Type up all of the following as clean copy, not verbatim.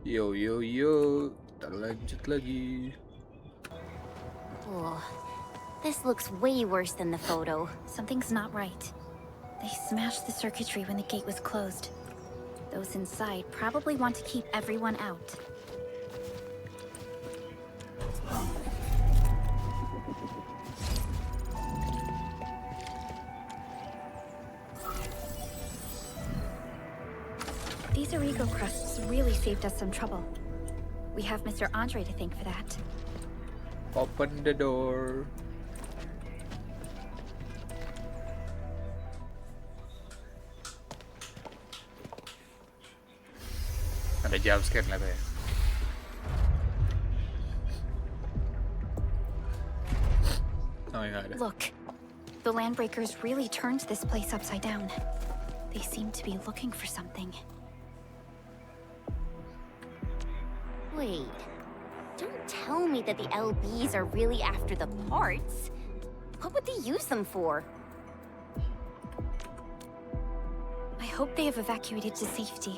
Yo yo yo, kita lanjut lagi. Oh, this looks way worse than the photo. Something's not right. They smashed the circuitry when the gate was closed. Those inside probably want to keep everyone out. These Origo crusts really saved us some trouble. We have Mr. Andre to thank for that. Open the door. Ada jump scare lah ya. Oh, nggak ada. Look, the Landbreakers really turned this place upside down. They seem to be looking for something. Wait, don't tell me that the LBs are really after the parts. What would they use them for? I hope they have evacuated to safety.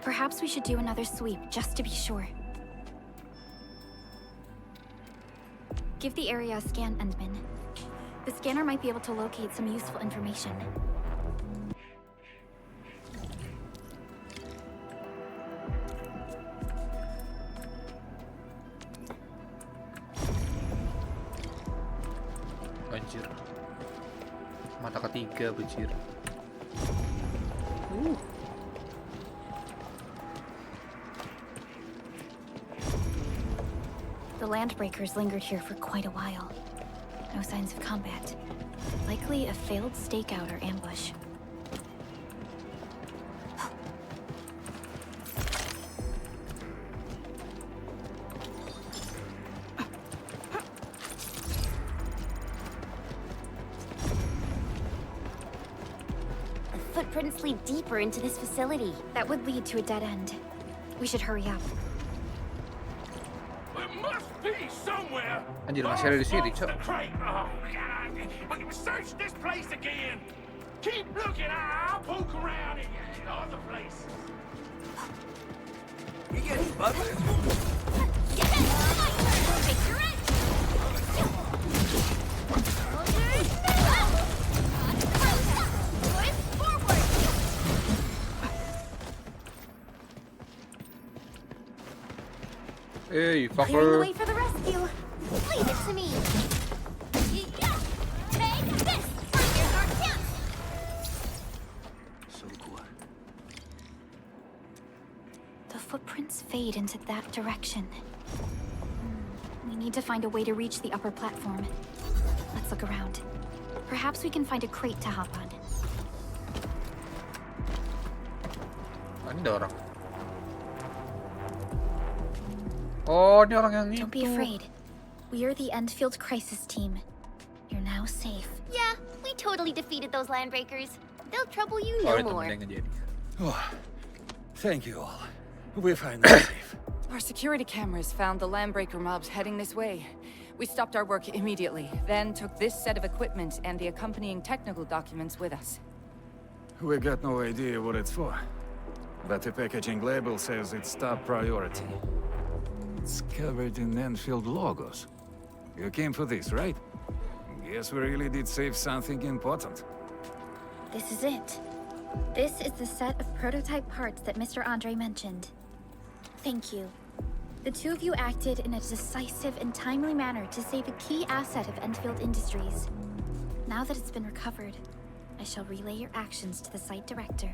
Perhaps we should do another sweep just to be sure. Give the area a scan, Endman. The scanner might be able to locate some useful information. Anjir. Mata ketiga bajir. The Landbreakers lingered here for quite a while. No signs of combat. Likely a failed stakeout or ambush. The footprints lead deeper into this facility. That would lead to a dead end. We should hurry up. There must be somewhere. Anjir, masih ada di sini, Cok. The crate. Oh, God. Search this place again. Keep looking. I'll poke around in other places. You get it, bud. Get it! Picture it! Shoulders up! Push forward! Hey, Clearing the fucker. way for the rescue. Leave it to me. Yeah. Take this. Here's our chance. The footprints fade into that direction. We need to find a way to reach the upper platform. Let's look around. Perhaps we can find a crate to hop on. Ada orang. Oh, ini orang yang Don't be itu. afraid. We are the Endfield crisis team. You're now safe. Yeah, we totally defeated those Landbreakers. They'll trouble you Oh, no itu more. yang jadi. Oh, thank you all. We're finally safe. Our security cameras found the Landbreaker mobs heading this way. We stopped our work immediately, then took this set of equipment and the accompanying technical documents with us. We got no idea what it's for, but the packaging label says it's top priority. It's covered in Enfield logos. You came for this, right? Guess we really did save something important. This is it. This is the set of prototype parts that Mr. Andre mentioned. Thank you. The two of you acted in a decisive and timely manner to save a key asset of Endfield Industries. Now that it's been recovered, I shall relay your actions to the site director.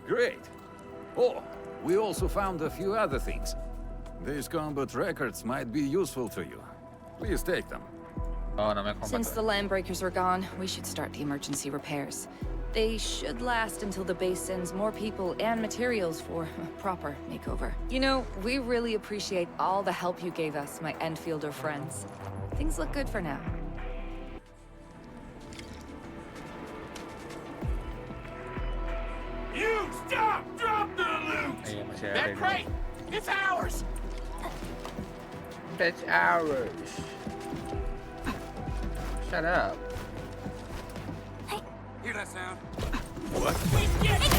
Great. Oh, we also found a few other things. These combat records might be useful to you. Please take them. Oh, namanya combat. Since the Landbreakers are gone, we should start the emergency repairs. They should last until the base sends more people and materials for a proper makeover. You know, we really appreciate all the help you gave us, my Enfielder friends. Things look good for now. You stop! Drop the loot! Iya, masih ada That ini. crate! It's ours! That's ours. Shut up. Hear that sound? We get it!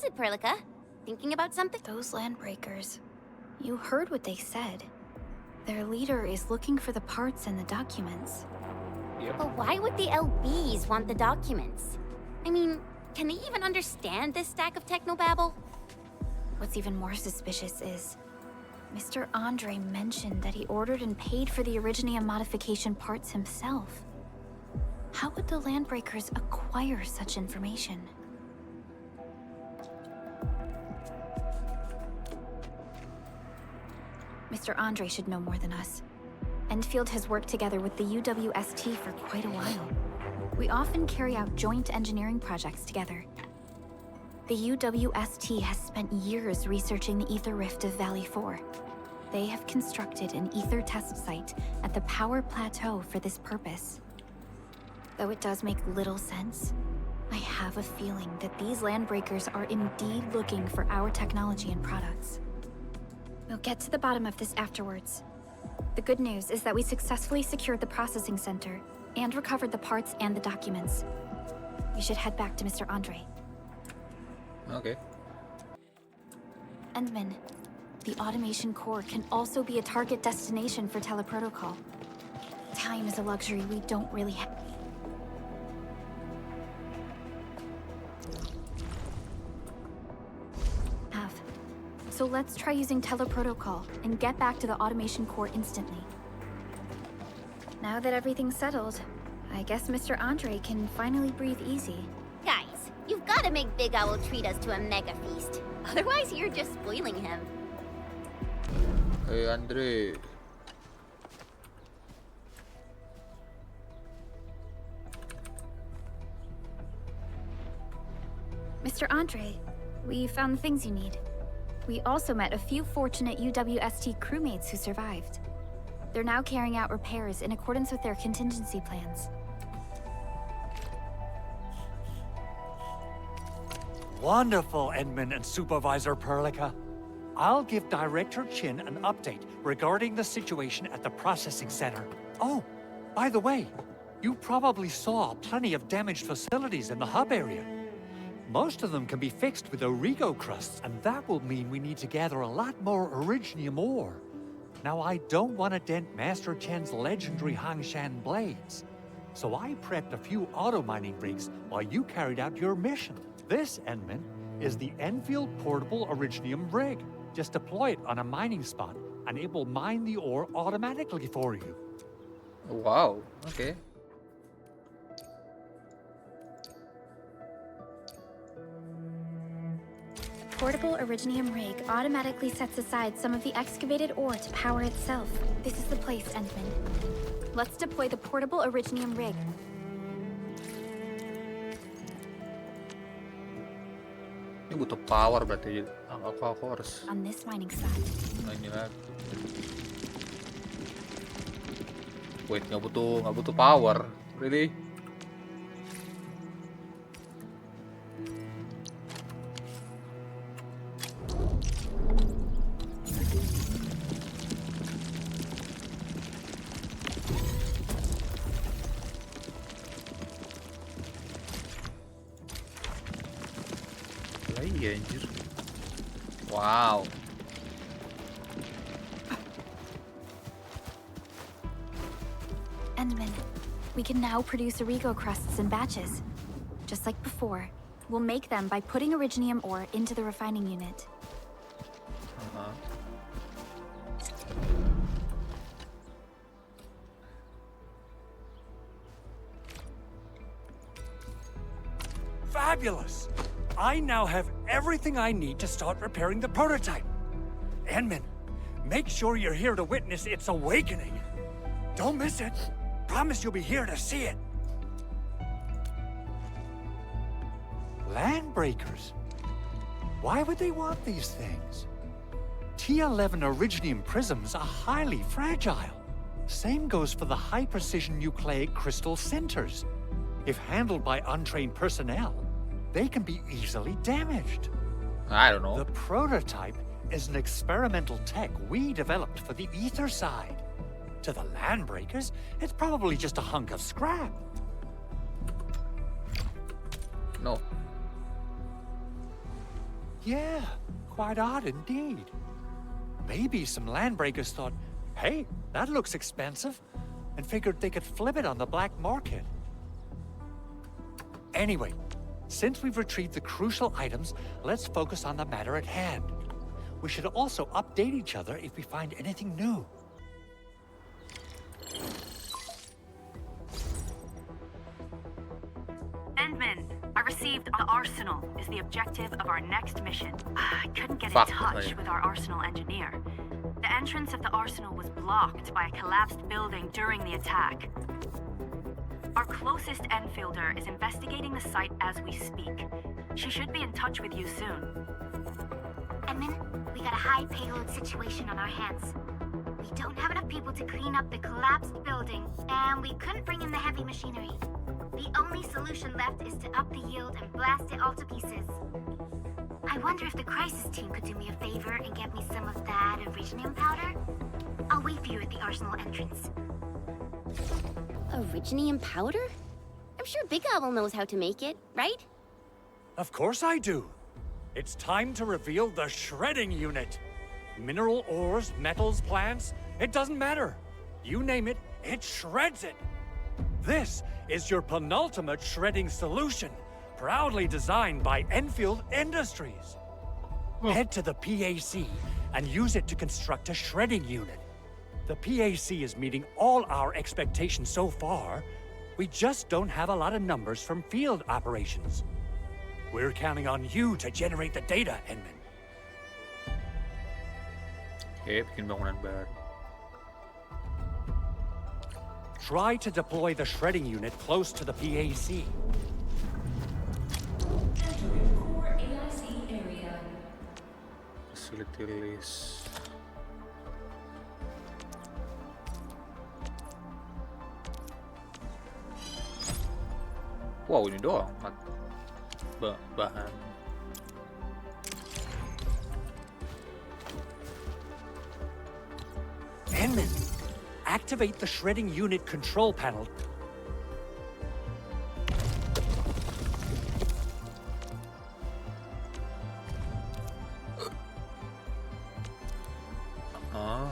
is it, Perlica? Thinking about something? Those landbreakers. You heard what they said. Their leader is looking for the parts and the documents. Yep. But why would the LBs want the documents? I mean, can they even understand this stack of technobabble? What's even more suspicious is Mr. Andre mentioned that he ordered and paid for the Originium modification parts himself. How would the Landbreakers acquire such information? Mr. Andre should know more than us. Endfield has worked together with the UWST for quite a while. We often carry out joint engineering projects together. The UWST has spent years researching the Ether Rift of Valley 4. They have constructed an Ether test site at the Power Plateau for this purpose. Though it does make little sense, I have a feeling that these Landbreakers are indeed looking for our technology and products. We'll get to the bottom of this afterwards. The good news is that we successfully secured the processing center and recovered the parts and the documents. We should head back to Mr. Andre. Okay. Endman, the automation core can also be a target destination for teleprotocol. Time is a luxury we don't really have. So let's try using teleprotocol and get back to the automation core instantly. Now that everything's settled, I guess Mr. Andre can finally breathe easy. Guys, you've got to make Big Owl treat us to a mega feast. Otherwise, you're just spoiling him. Hey, Andre. Mr. Andre, we found the things you need. We also met a few fortunate UWST crewmates who survived. They're now carrying out repairs in accordance with their contingency plans. Wonderful, Endman and Supervisor Perlica. I'll give Director Chin an update regarding the situation at the processing center. Oh, by the way, you probably saw plenty of damaged facilities in the hub area. Most of them can be fixed with Origo crusts, and that will mean we need to gather a lot more Originium ore. Now, I don't want to dent Master Chen's legendary Hangshan blades, so I prepped a few auto-mining rigs while you carried out your mission. This, Endman, is the Enfield Portable Originium rig. Just deploy it on a mining spot, and it will mine the ore automatically for you. Wow. Okay. Portable Originium rig automatically sets aside some of the excavated ore to power itself. This is the place, Endman. Let's deploy the portable Originium rig. Ini butuh power berarti. Aku harus On this mining site. ini lagi. Wait, nggak butuh power, really? Iya anjir. Wow. Endman, we can now produce Origo crusts in batches. Just like before, we'll make them by putting Originium ore into the refining unit. Fabulous! I now have everything I need to start repairing the prototype. Endman, make sure you're here to witness its awakening. Don't miss it. Promise you'll be here to see it. Landbreakers? Why would they want these things? T11 Originium prisms are highly fragile. Same goes for the high-precision nucleic crystal centers. If handled by untrained personnel, they can be easily damaged. I don't know. The prototype is an experimental tech we developed for the ether side. To the Landbreakers, it's probably just a hunk of scrap. No. Yeah, quite odd indeed. Maybe some landbreakers thought, hey, that looks expensive, and figured they could flip it on the black market. Anyway, since we've retrieved the crucial items, let's focus on the matter at hand. We should also update each other if we find anything new. Endman, I received the arsenal is the objective of our next mission. I couldn't get in Fuck, touch right. with our arsenal engineer. The entrance of the arsenal was blocked by a collapsed building during the attack. Our closest Enfielder is investigating the site as we speak. She should be in touch with you soon. Edmund, we got a high payload situation on our hands. We don't have enough people to clean up the collapsed building, and we couldn't bring in the heavy machinery. The only solution left is to up the yield and blast it all to pieces. I wonder if the crisis team could do me a favor and get me some of that originium powder? I'll wait for you at the arsenal entrance. Originium powder? I'm sure Big Owl knows how to make it, right? Of course I do. It's time to reveal the shredding unit. Mineral ores, metals, plants, it doesn't matter. You name it, it shreds it. This is your penultimate shredding solution, proudly designed by Enfield Industries. Head to the PAC and use it to construct a shredding unit. The PAC is meeting all our expectations so far. We just don't have a lot of numbers from field operations. We're counting on you to generate the data, Edmund. Oke, bikin bangunan baru. Try to deploy the shredding unit close to the PAC. Facility list. Wow, ini doang bahan. Edmund, activate the shredding unit control panel. Ah.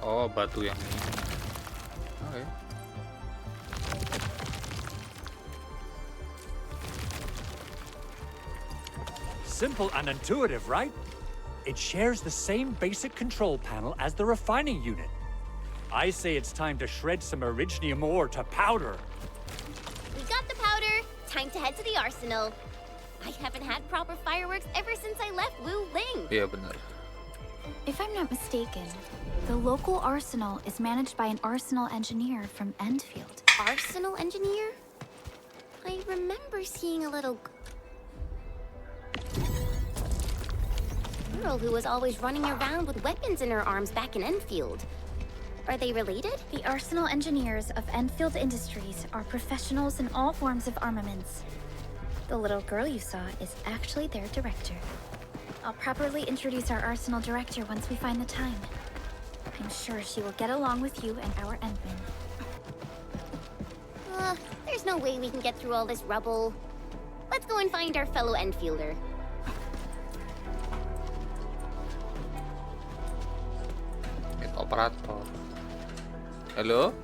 Oh, batu yang ini. Oke. Simple and intuitive, right? It shares the same basic control panel as the refining unit. I say it's time to shred some originium ore to powder. We got the powder. Time to head to the arsenal. I haven't had proper fireworks ever since I left Wu Ling. Iya benar. If I'm not mistaken, the local arsenal is managed by an arsenal engineer from Endfield. Arsenal engineer? I remember seeing a little girl who was always running around with weapons in her arms back in Enfield. Are they related? The arsenal engineers of Endfield Industries are professionals in all forms of armaments. The little girl you saw is actually their director. I'll properly introduce our arsenal director once we find the time. I'm sure she will get along with you and our Endman. There's no way we can get through all this rubble. Let's go and find our fellow Enfielder. Operator. Halo?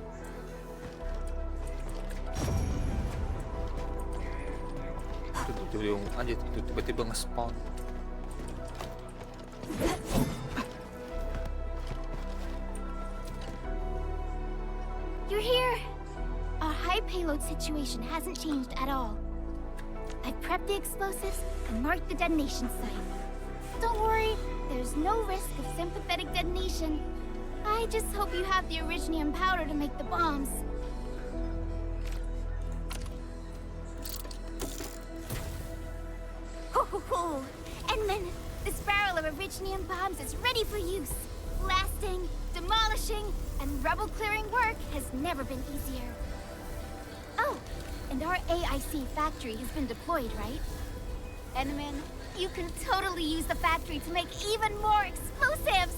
Itu tiba-tiba nge-spawn. You're here! Our high payload situation hasn't changed at all. I've prepped the explosives and marked the detonation site. Don't worry, there's no risk of sympathetic detonation. I just hope you have the originium powder to make the bombs. Ho ho ho! Edmund, this barrel of originium bombs is ready for use. Blasting, demolishing, and rubble-clearing work has never been easier. Oh, and our AIC factory has been deployed, right? Edmund, you can totally use the factory to make even more explosives!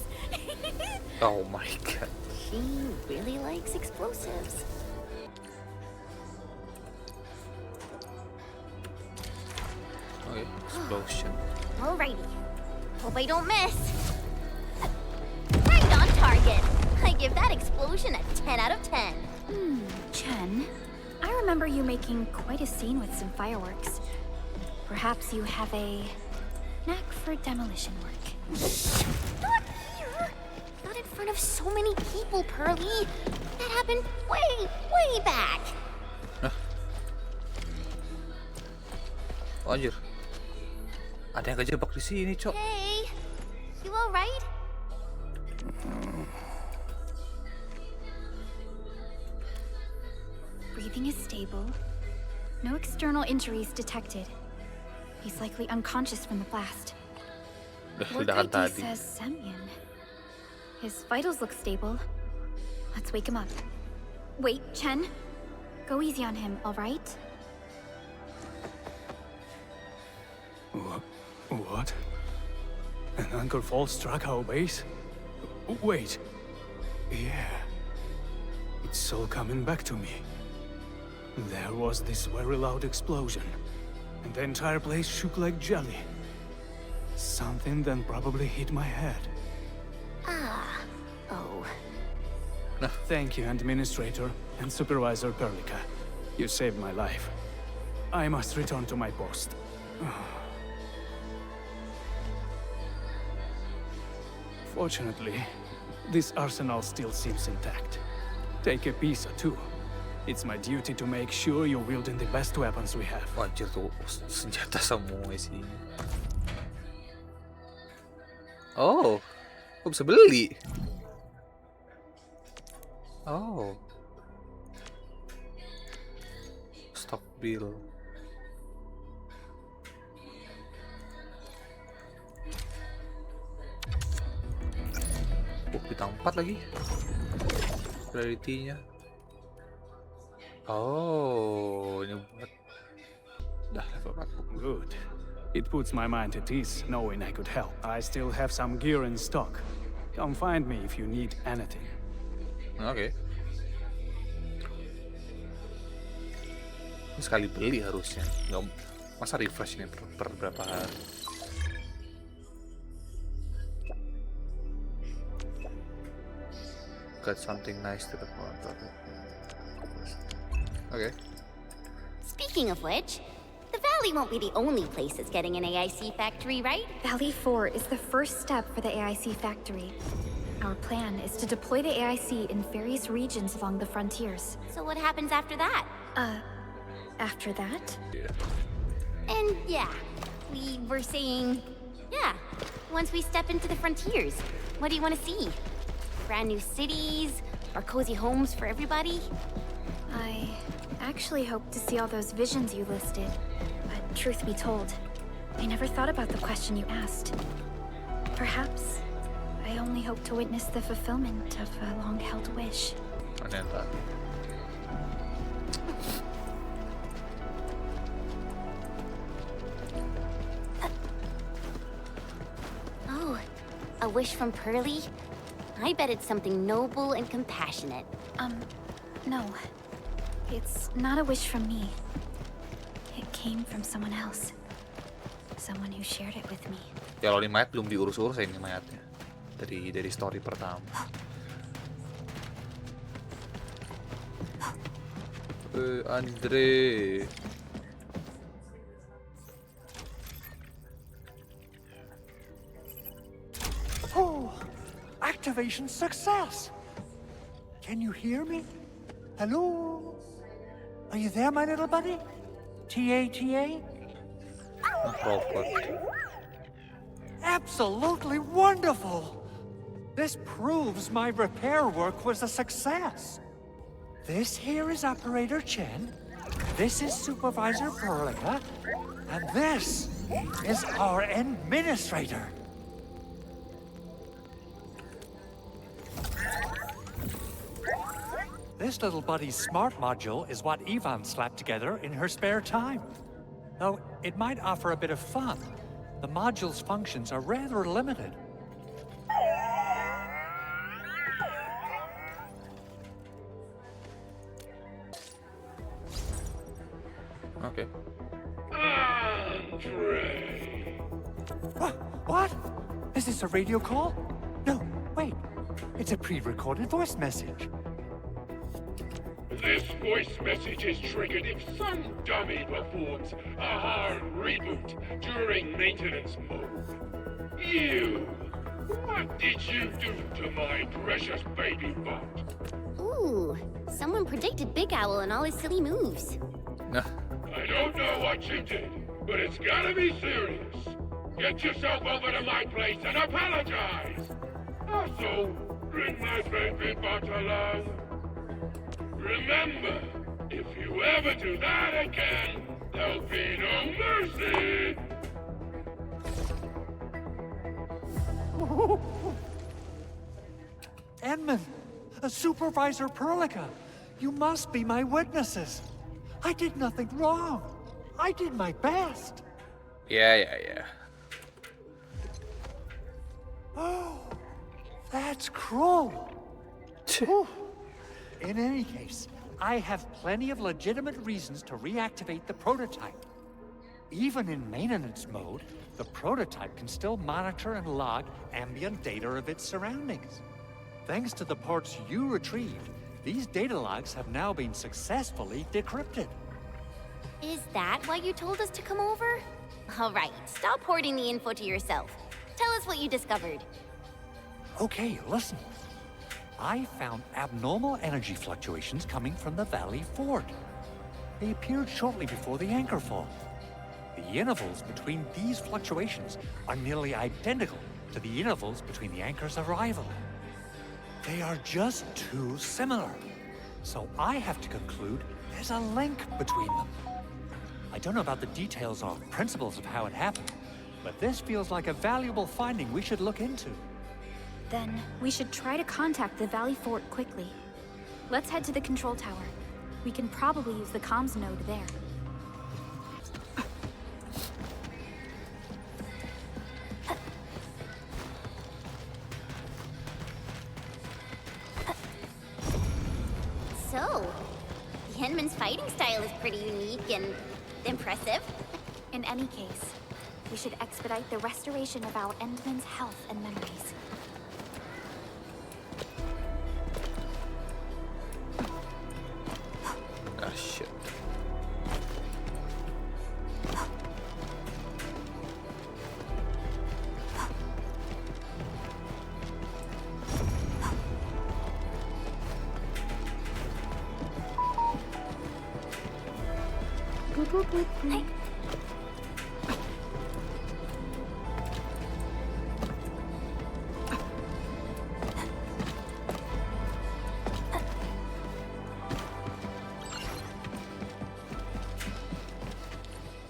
Oh my god. machine really likes explosives. Okay, explosion. Alrighty. Hope I don't miss. Right on target. I give that explosion a 10 out of 10. Chen, I remember you making quite a scene with some fireworks. Perhaps you have a knack for demolition work. Not here. Not in front of so many people, Pearly. That happened way back. Oh, anjir. Ada yang kejebak di sini, Cok. Hey, you alright? Breathing is stable. No external injuries detected. He's likely unconscious from the blast. Work Ledakan ID tadi. says Semyon. His vitals look stable. Let's wake him up. Wait, Chen. Go easy on him, alright? What? An anchor fall struck our base? Wait. Yeah. It's all coming back to me. There was this very loud explosion, and the entire place shook like jelly. Something then probably hit my head. Oh. Thank you, Administrator and Supervisor Perlica. You saved my life. I must return to my post. Fortunately, this arsenal still seems intact. Take a piece or two. It's my duty to make sure you're wielding the best weapons we have. Oh, anjir tuh senjata semua isinya. Oh, kok bisa beli? Oh, stock bill. Bintang 4 lagi. Rarity-nya. Oh, ini buat dah level 4. Good. It puts my mind at ease knowing I could help. I still have some gear in stock. Come find me if you need anything. Oke. Ini sekali beli harusnya. Nggak, masa refresh ini per berapa hari? Got something nice to the front. Okay. Speaking of which, the Valley won't be the only place that's getting an AIC factory, right? Valley 4 is the first step for the AIC factory. Our plan is to deploy the AIC in various regions along the frontiers. So what happens after that? After that? And yeah, we were saying, yeah, once we step into the frontiers, what do you want to see? Brand new cities, or cozy homes for everybody? I actually hope to see all those visions you listed. But truth be told, I never thought about the question you asked. Perhaps I only hope to witness the fulfillment of a long-held wish. Ternyata. Oh, a wish from Pearly? I bet it's something noble and compassionate. No. It's not a wish from me. It came from someone else. Someone who shared it with me. Ya kalau ini mayat belum diurus-urus ini mayatnya. Dari story pertama. Andre. Oh, activation success! Can you hear me? Hello? Are you there, my little buddy? T-A-T-A? Robot. Absolutely wonderful! This proves my repair work was a success. This here is Operator Chen, this is Supervisor Perlica, and this is our Administrator. This little buddy's smart module is what Ivan slapped together in her spare time. Though it might offer a bit of fun, the module's functions are rather limited. Oke. Andre. What? Is this a radio call? No, wait. It's a pre-recorded voice message. This voice message is triggered if some dummy performs a hard reboot during maintenance mode. You! What did you do to my precious baby bot? Ooh, someone predicted Big Owl and all his silly moves. Nah. I don't know what you did, but it's gotta be serious. Get yourself over to my place and apologize! Also, bring my baby bot along. Remember, if you ever do that again, there'll be no mercy! Edmund, Supervisor Perlica, you must be my witnesses. I did nothing wrong. I did my best. Ya. Oh, that's cruel. Whew. In any case, I have plenty of legitimate reasons to reactivate the prototype. Even in maintenance mode, the prototype can still monitor and log ambient data of its surroundings. Thanks to the parts you retrieved, these data logs have now been successfully decrypted. Is that why you told us to come over? All right, stop hoarding the info to yourself. Tell us what you discovered. Okay, listen. I found abnormal energy fluctuations coming from the Valley Fort. They appeared shortly before the anchor fall. The intervals between these fluctuations are nearly identical to the intervals between the anchor's arrival. They are just too similar. So I have to conclude there's a link between them. I don't know about the details or principles of how it happened, but this feels like a valuable finding we should look into. Then we should try to contact the Valley Fort quickly. Let's head to the control tower. We can probably use the comms node there. So, the Henman's fighting style is pretty unique and impressive. In any case, we should expedite the restoration of our Endman's health and memories. Ah, shit. Hey.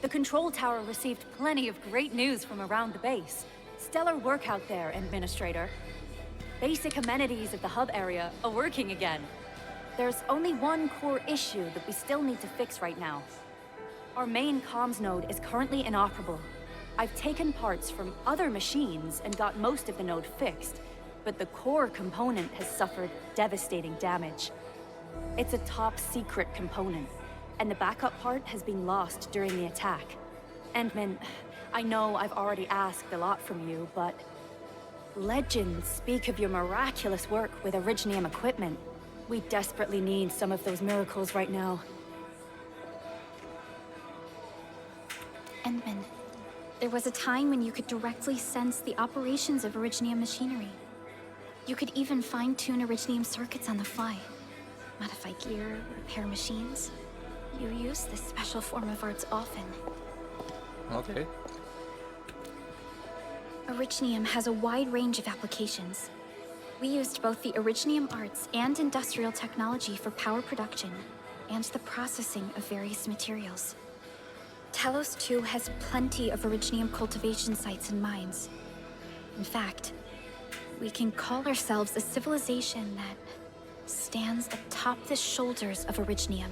The control tower received plenty of great news from around the base. Stellar work out there, Administrator. Basic amenities of the hub area are working again. There's only one core issue that we still need to fix right now. Our main comms node is currently inoperable. I've taken parts from other machines and got most of the node fixed, but the core component has suffered devastating damage. It's a top-secret component, and the backup part has been lost during the attack. Endman, I know I've already asked a lot from you, but legends speak of your miraculous work with Originium equipment. We desperately need some of those miracles right now. Endman, there was a time when you could directly sense the operations of Originium machinery. You could even fine-tune Originium circuits on the fly. Modify gear, repair machines. You use this special form of arts often. Okay. Originium has a wide range of applications. We used both the Originium arts and industrial technology for power production, and the processing of various materials. Telos 2 has plenty of Originium cultivation sites and mines. In fact, we can call ourselves a civilization that stands atop the shoulders of Originium.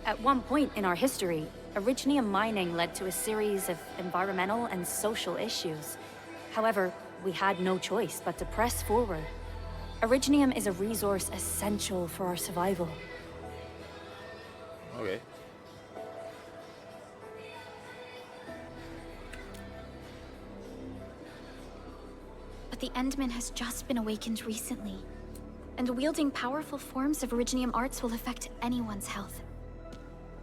At one point in our history, Originium mining led to a series of environmental and social issues. However, we had no choice but to press forward. Originium is a resource essential for our survival. Oke. the Endman has just been awakened recently, and wielding powerful forms of Originium arts will affect anyone's health.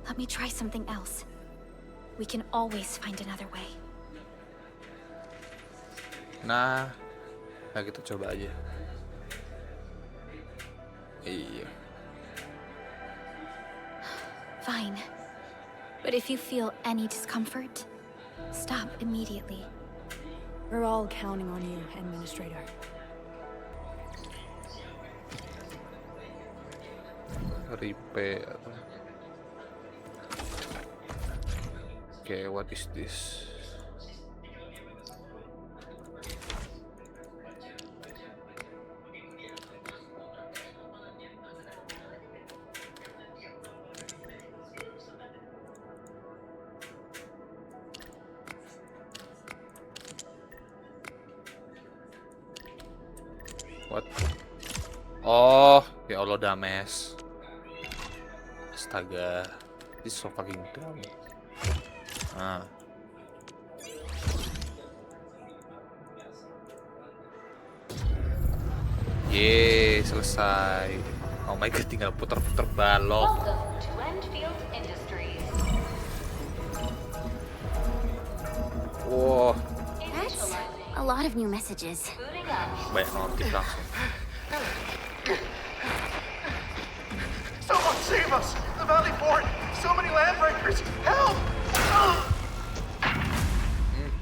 Let me try something else. We can always find another way. Nah, kita coba aja. Iya. Fine. But if you feel any discomfort, stop immediately. We're all counting on you, Administrator. Repair. Okay, what is this? What? Oh, ya Allah, dames. Astaga, this is so fucking dumb. Ah. Yeay, selesai. Oh my god, tinggal puter-puter balok. Welcome to Endfield Industries. Wow, That's a lot of new messages. Booting up. banyak notif langsung. Someone save us! The Valley Fort! So many landbreakers! Help!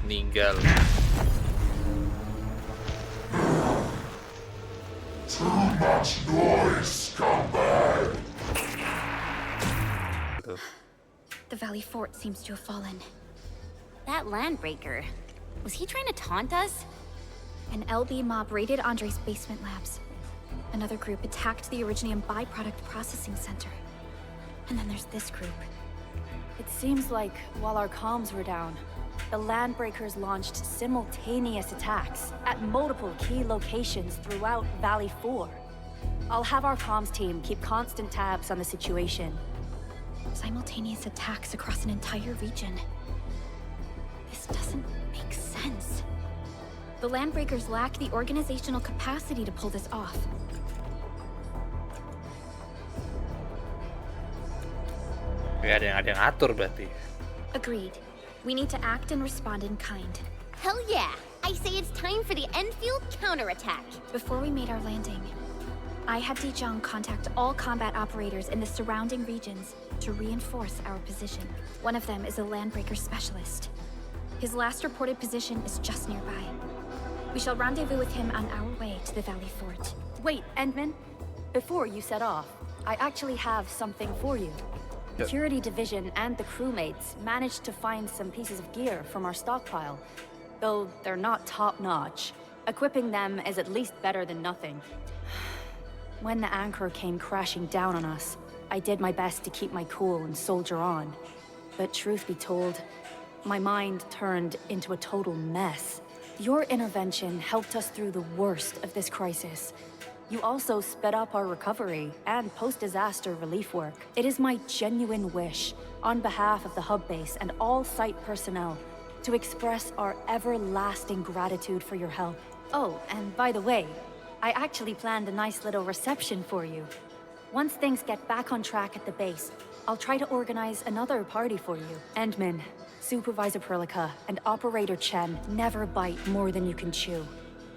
Meninggal. Too much noise, scumbag! Tuh. The Valley Fort seems to have fallen. That landbreaker. Was he trying to taunt us? An LB mob raided Andre's basement labs. Another group attacked the Originium byproduct processing center. And then there's this group. It seems like while our comms were down, the Landbreakers launched simultaneous attacks at multiple key locations throughout Valley 4. I'll have our comms team keep constant tabs on the situation. Simultaneous attacks across an entire region. This doesn't make sense. The Landbreakers lack the organizational capacity to pull this off. Ya, ada yang ngatur berarti. Agreed. We need to act and respond in kind. Hell yeah! I say it's time for the Enfield counterattack. Before we made our landing, I had Dijang contact all combat operators in the surrounding regions to reinforce our position. One of them is a Landbreaker specialist. His last reported position is just nearby. We shall rendezvous with him on our way to the Valley Fort. Wait, Endman, before you set off, I actually have something for you. Yep. Security Division and the crewmates managed to find some pieces of gear from our stockpile, though they're not top-notch. Equipping them is at least better than nothing. When the anchor came crashing down on us, I did my best to keep my cool and soldier on. But truth be told, my mind turned into a total mess. Your intervention helped us through the worst of this crisis. You also sped up our recovery and post-disaster relief work. It is my genuine wish, on behalf of the hub base and all site personnel, to express our everlasting gratitude for your help. Oh, and by the way, I actually planned a nice little reception for you. Once things get back on track at the base, I'll try to organize another party for you. Endman, Supervisor Perlica, and Operator Chen never bite more than you can chew.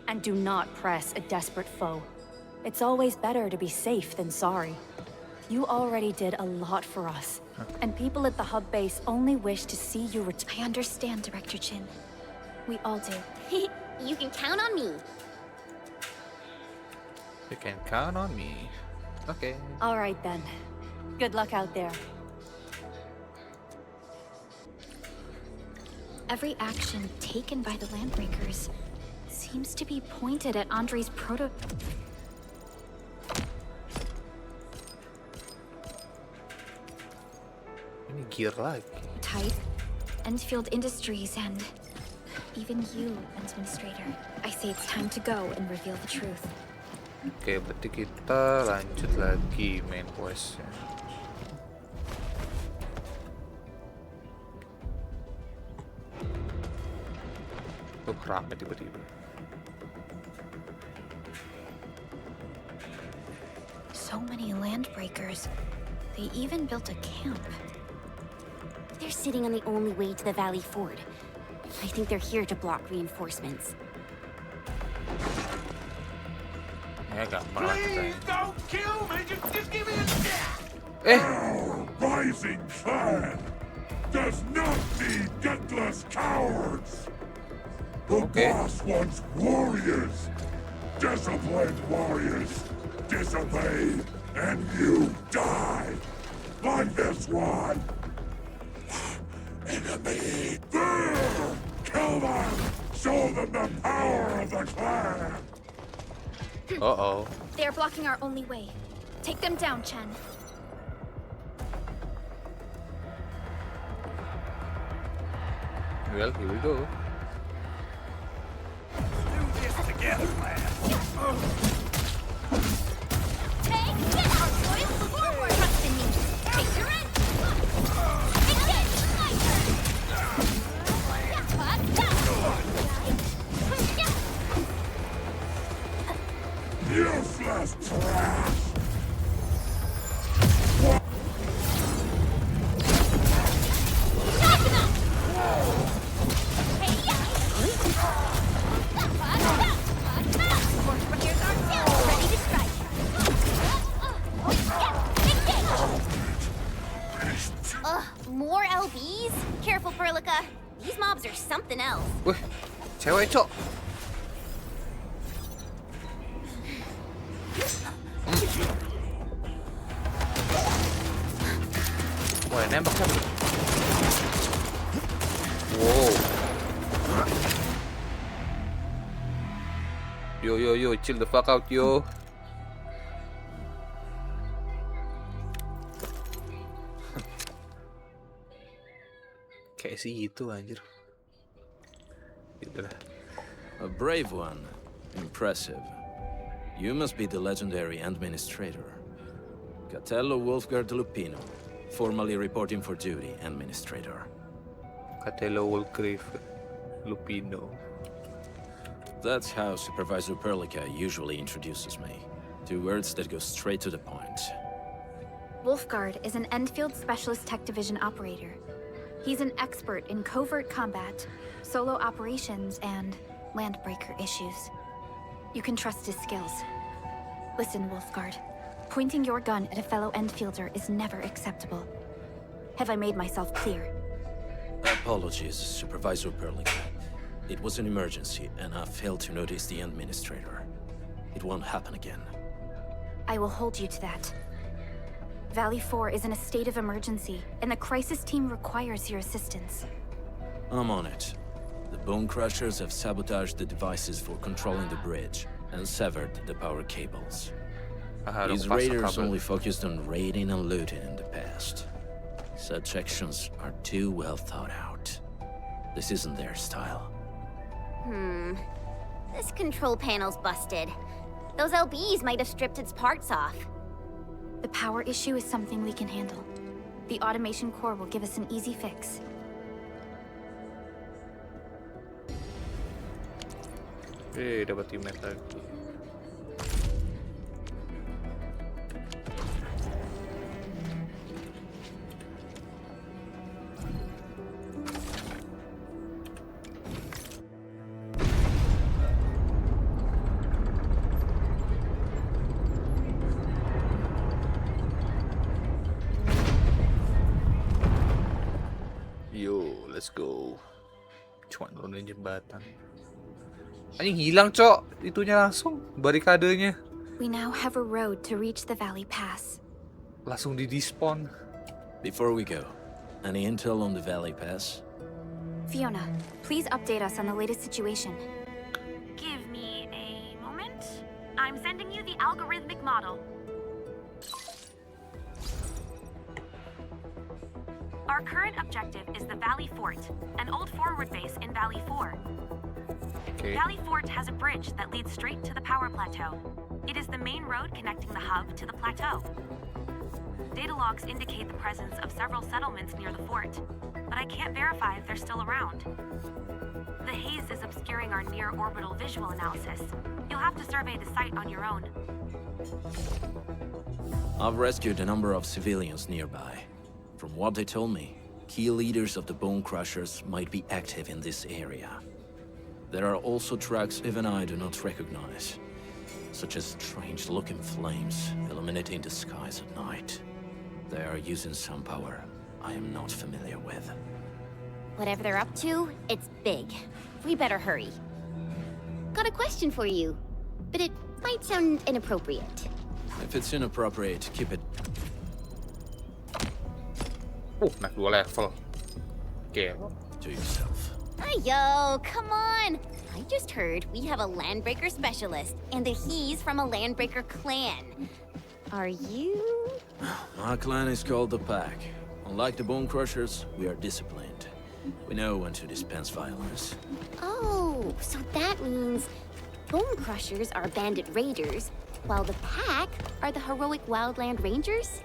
And do not press a desperate foe. It's always better to be safe than sorry. You already did a lot for us, and people at the hub base only wish to see you I understand, Director Chin. We all do. You can count on me. You can count on me. Okay. All right then. Good luck out there. Every action taken by the Landbreakers seems to be pointed at Andre's Ini gear lagi. type, Endfield Industries, and even you, Administrator. I say it's time to go and reveal the truth. Oke, berarti kita lanjut lagi main quest-nya. Rame tiba-tiba. many landbreakers. They even built a camp. They're sitting on the only way to the Valley Ford. I think they're here to block reinforcements. Ya gampang lah kita. Don't kill me! Just give me a... Our rising clan does not need gutless cowards. The boss wants warriors. Disciplined warriors. Disobey, and you die. Like this one. Enemy! There! Kill them! Show them the power of the clan! Uh-oh. They are blocking our only way. Take them down, Chen. Well, here we go. Do this together, man. Take it out, boys! Forward! Trust in me! Take your end! Take it! My turn! Useless trash! More LBs? Careful, Perlica. These mobs are something else. Wih, cewek, Cok. Wah, nembak kan? Wow. Yo, chill the fuck out, yo. Kayak sih gitu anjir. Gitu lah. A brave one. Impressive. You must be the legendary administrator. Catello Wolfgard Lupino, formally reporting for duty, administrator. Ketemu Lupino. That's how Supervisor Perlica usually introduces me. 2 words that go straight to the point. Wolfgard is an Endfield Specialist Tech Division operator. He's an expert in covert combat, solo operations, and landbreaker issues. You can trust his skills. Listen, Wolfgard. Pointing your gun at a fellow Endfielder is never acceptable. Have I made myself clear? Apologies, Supervisor Perlica. It was an emergency, and I failed to notice the administrator. It won't happen again. I will hold you to that. Valley 4 is in a state of emergency, and the crisis team requires your assistance. I'm on it. The Bone Crushers have sabotaged the devices for controlling the bridge, and severed the power cables. These raiders only focused on raiding and looting in the past. Such actions are too well thought out. This isn't their style. This control panel's busted. Those LBs might have stripped its parts off. The power issue is something we can handle. The automation core will give us an easy fix. Dapat teammate lagi. Yo, let's go. Cuma nurunin jembatan. Anjing hilang, Cok. Itunya langsung barikadenya. We now have a road to reach the Valley Pass. Langsung di-despawn. Before we go, any intel on the Valley Pass? Fiona, please update us on the latest situation. Give me a moment. I'm sending you the algorithmic model. Our current objective is the Valley Fort, an old forward base in Valley 4. Okay. Valley Fort has a bridge that leads straight to the power plateau. It is the main road connecting the hub to the plateau. Data logs indicate the presence of several settlements near the fort, but I can't verify if they're still around. The haze is obscuring our near-orbital visual analysis. You'll have to survey the site on your own. I've rescued a number of civilians nearby. From what they told me, key leaders of the Bone Crushers might be active in this area. There are also tracks even I do not recognize, such as strange-looking flames illuminating the skies at night. They are using some power I am not familiar with. Whatever they're up to, it's big. We better hurry. Got a question for you, but it might sound inappropriate. If it's inappropriate, keep it. Näkyy level. Okay. To yourself. Yo, come on! I just heard we have a landbreaker specialist, and that he's from a landbreaker clan. Are you? My clan is called the Pack. Unlike the Bone Crushers, we are disciplined. We know when to dispense violence. Oh, so that means Bone Crushers are bandit raiders, while the Pack are the heroic wildland rangers?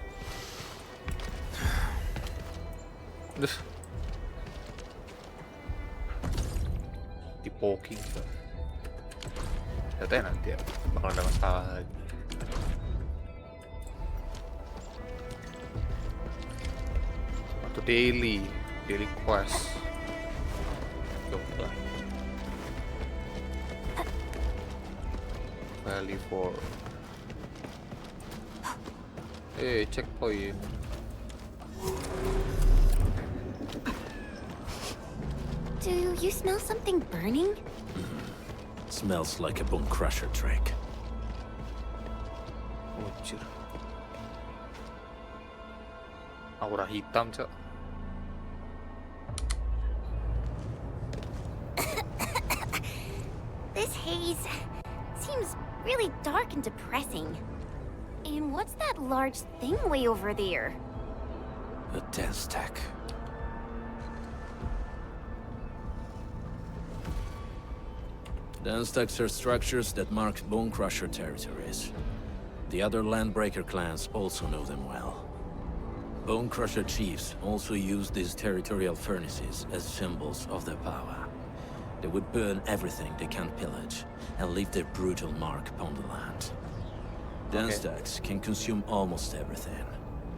Di poking. Katanya nanti ya bakal ada masalah lagi. Atau daily quest. Coba. Value for. Checkpoint. Do you smell something burning? Smells like a Bone Crusher trick. Anjir. Aura hitam, Cok. This haze seems really dark and depressing. And what's that large thing way over there? A dense stack. Dense stacks are structures that mark Bone Crusher territories. The other Landbreaker clans also know them well. Bone Crusher chiefs also use these territorial furnaces as symbols of their power. They would burn everything they can pillage and leave their brutal mark upon the land. Dense stacks can consume almost everything.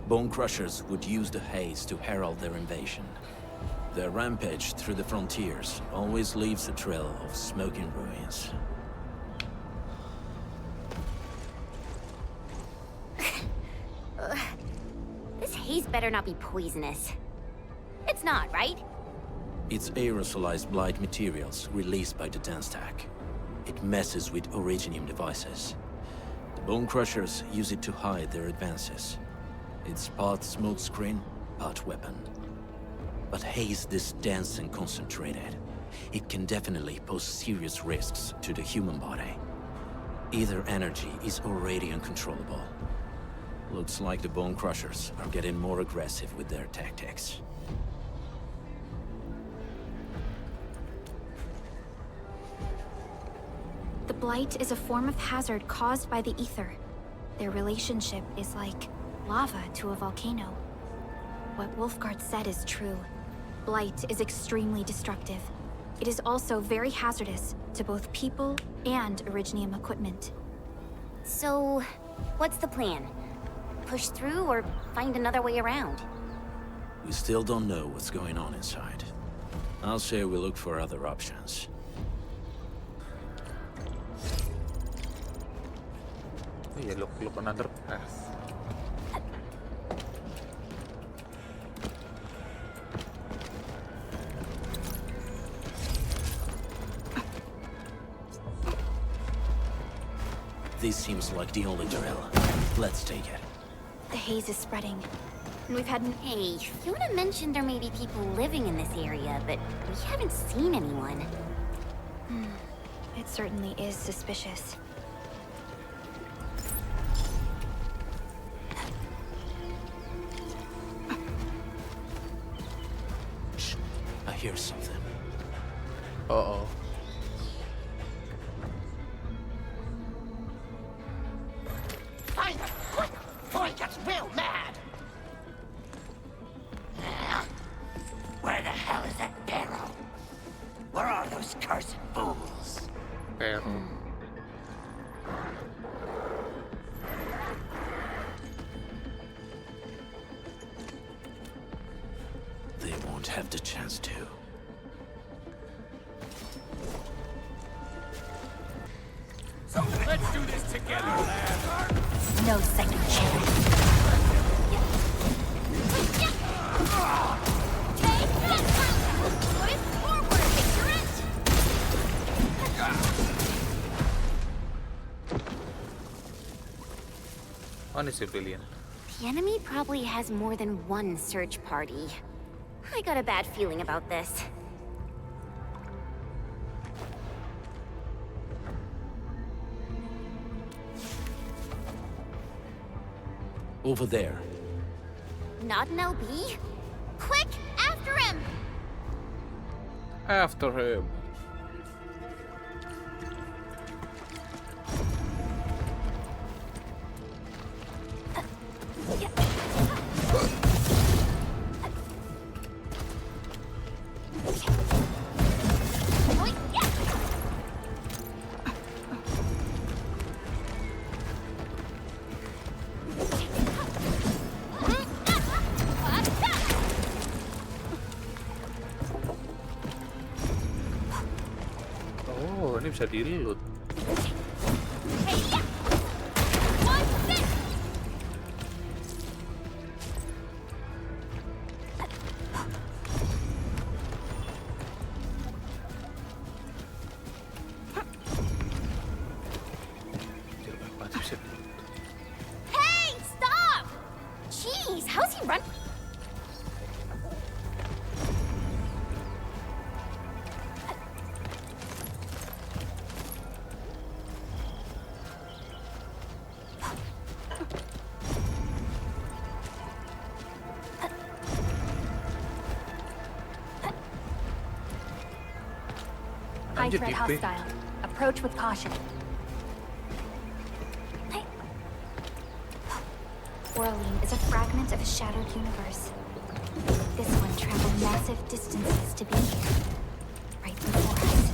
Bone Crushers would use the haze to herald their invasion. Their rampage through the frontiers always leaves a trail of smoking ruins. This haze better not be poisonous. It's not, right? It's aerosolized blight materials released by the dense stack. It messes with originium devices. The Bone Crushers use it to hide their advances. It's part smokescreen, part weapon. But haze this dense and concentrated. It can definitely pose serious risks to the human body. Either energy is already uncontrollable. Looks like the Bone Crushers are getting more aggressive with their tactics. The blight is a form of hazard caused by the ether. Their relationship is like lava to a volcano. What Wolfguard said is true. Blight is extremely destructive. It is also very hazardous to both people and Originium equipment. So, what's the plan? Push through or find another way around? We still don't know what's going on inside. I'll say we look for other options. Yeah, look another path. This seems like the only trail. Let's take it. The haze is spreading, and we've had an... Hey, Fiona mentioned there may be people living in this area, but we haven't seen anyone. It certainly is suspicious. Shh. I hear something. Uh-oh. Find them, quick, before he gets real mad! Where the hell is that barrel? Where are those cursed fools? Barrel. won't have the chance to. So let's do this together, lad. No second chance. Take that route! Put it forward, picture it! One is civilian. The enemy probably has more than one search party. I got a bad feeling about this. Over there. Not an LB? Quick, after him! After him. Oh, ini bisa di-reload. Hey, stop! Jeez, how's he run? High threat hostile. Approach with caution. Orlean is a fragment of a shadowed universe. This one traveled massive distances to be here. Right before us.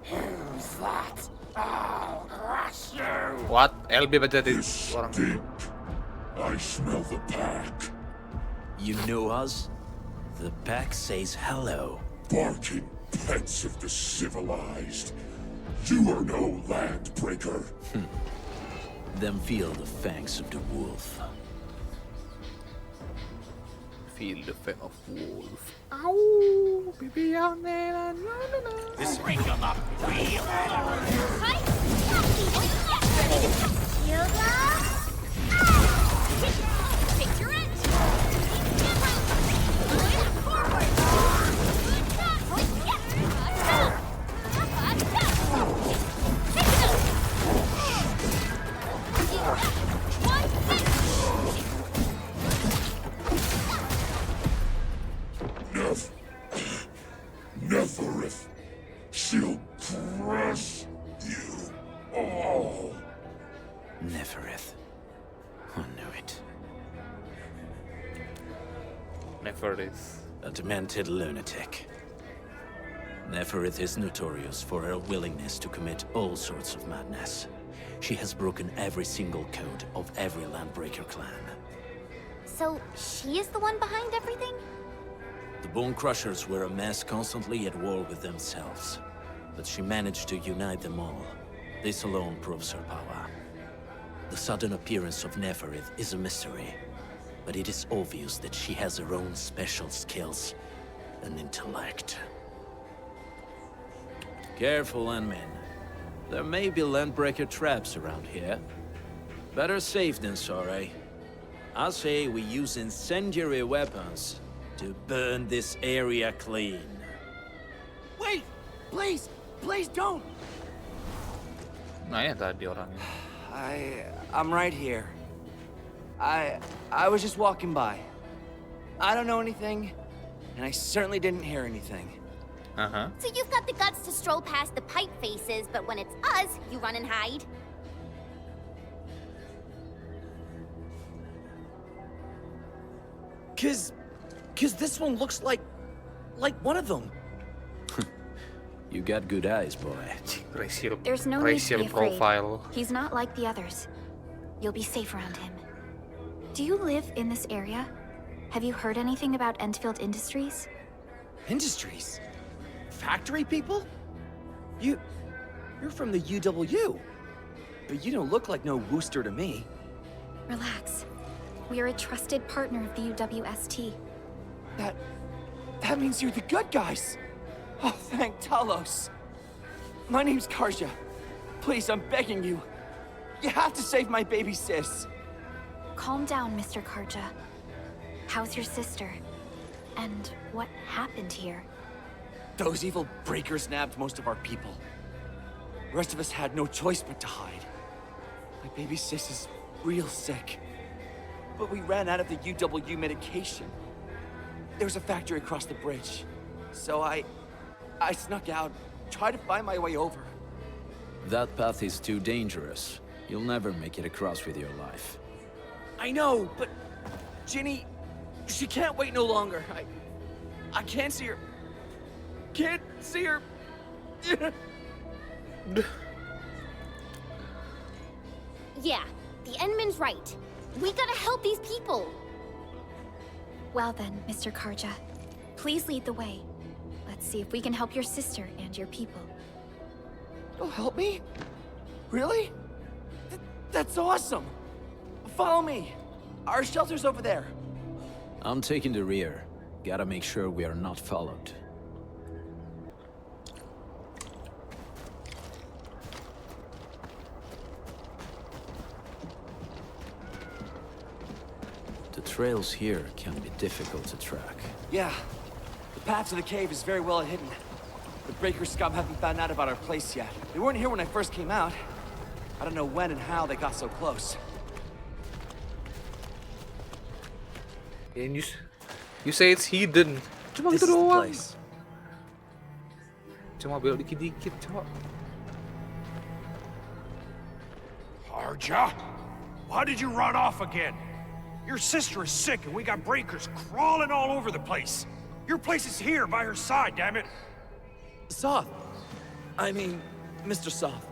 Who's that? I'll crush you. What? LB baca di This orang. stink. I smell the pack. You know us? The pack says hello. Barking pets of the civilized. You are no landbreaker. Then feel the fangs of the wolf. Feel the fate of wolf. Ow, baby, out there. This ring them up real hard. Picture it! Neferith. She'll crush you all. Neferith. I knew it. Never is. A demented lunatic. Neferith is notorious for her willingness to commit all sorts of madness. She has broken every single code of every Landbreaker clan. So, she is the one behind everything? The Bone Crushers were a mess constantly at war with themselves. But she managed to unite them all. This alone proves her power. The sudden appearance of Neferith is a mystery. But it is obvious that she has her own special skills and intellect. Careful, Landmen. There may be Landbreaker traps around here. Better safe than sorry. I say we use incendiary weapons to burn this area clean. Wait! Please! Please don't! Nah ya tadi orangnya. I'm right here. I was just walking by. I don't know anything, and I certainly didn't hear anything. Uh-huh. So you've got the guts to stroll past the pipe faces, but when it's us, you run and hide? Cause this one looks like one of them. You got good eyes, boy. There's no need to racial be afraid. profile. He's not like the others. You'll be safe around him. Do you live in this area? Have you heard anything about Endfield Industries? Industries? Factory people? You're from the UW. But you don't look like no Wooster to me. Relax. We are a trusted partner of the UWST. That means you're the good guys. Oh, thank Talos. My name's Karja. Please, I'm begging you. You have to save my baby sis. Calm down, Mr. Karja. How's your sister? And what happened here? Those evil breakers nabbed most of our people. The rest of us had no choice but to hide. My baby sis is real sick. But we ran out of the UW medication. There was a factory across the bridge. So I snuck out, tried to find my way over. That path is too dangerous. You'll never make it across with your life. I know, but Ginny, she can't wait no longer. I can't see her. Can't see her. Yeah, the Endman's right. We gotta help these people. Well then, Mr. Karja, please lead the way. Let's see if we can help your sister and your people. You'll help me? Really? That's awesome. Follow me. Our shelter's over there. I'm taking the rear. Gotta make sure we are not followed. The trails here can be difficult to track. Yeah. The path to the cave is very well hidden. The Breaker scum haven't found out about our place yet. They weren't here when I first came out. I don't know when and how they got so close. And you say it's hidden. Cuma This gitu is the doang. place. Cuma belok dikit-dikit, cok. Arja, why did you run off again? Your sister is sick and we got breakers crawling all over the place. Your place is here by her side, damn it. Soth. I mean, Mr. Soth.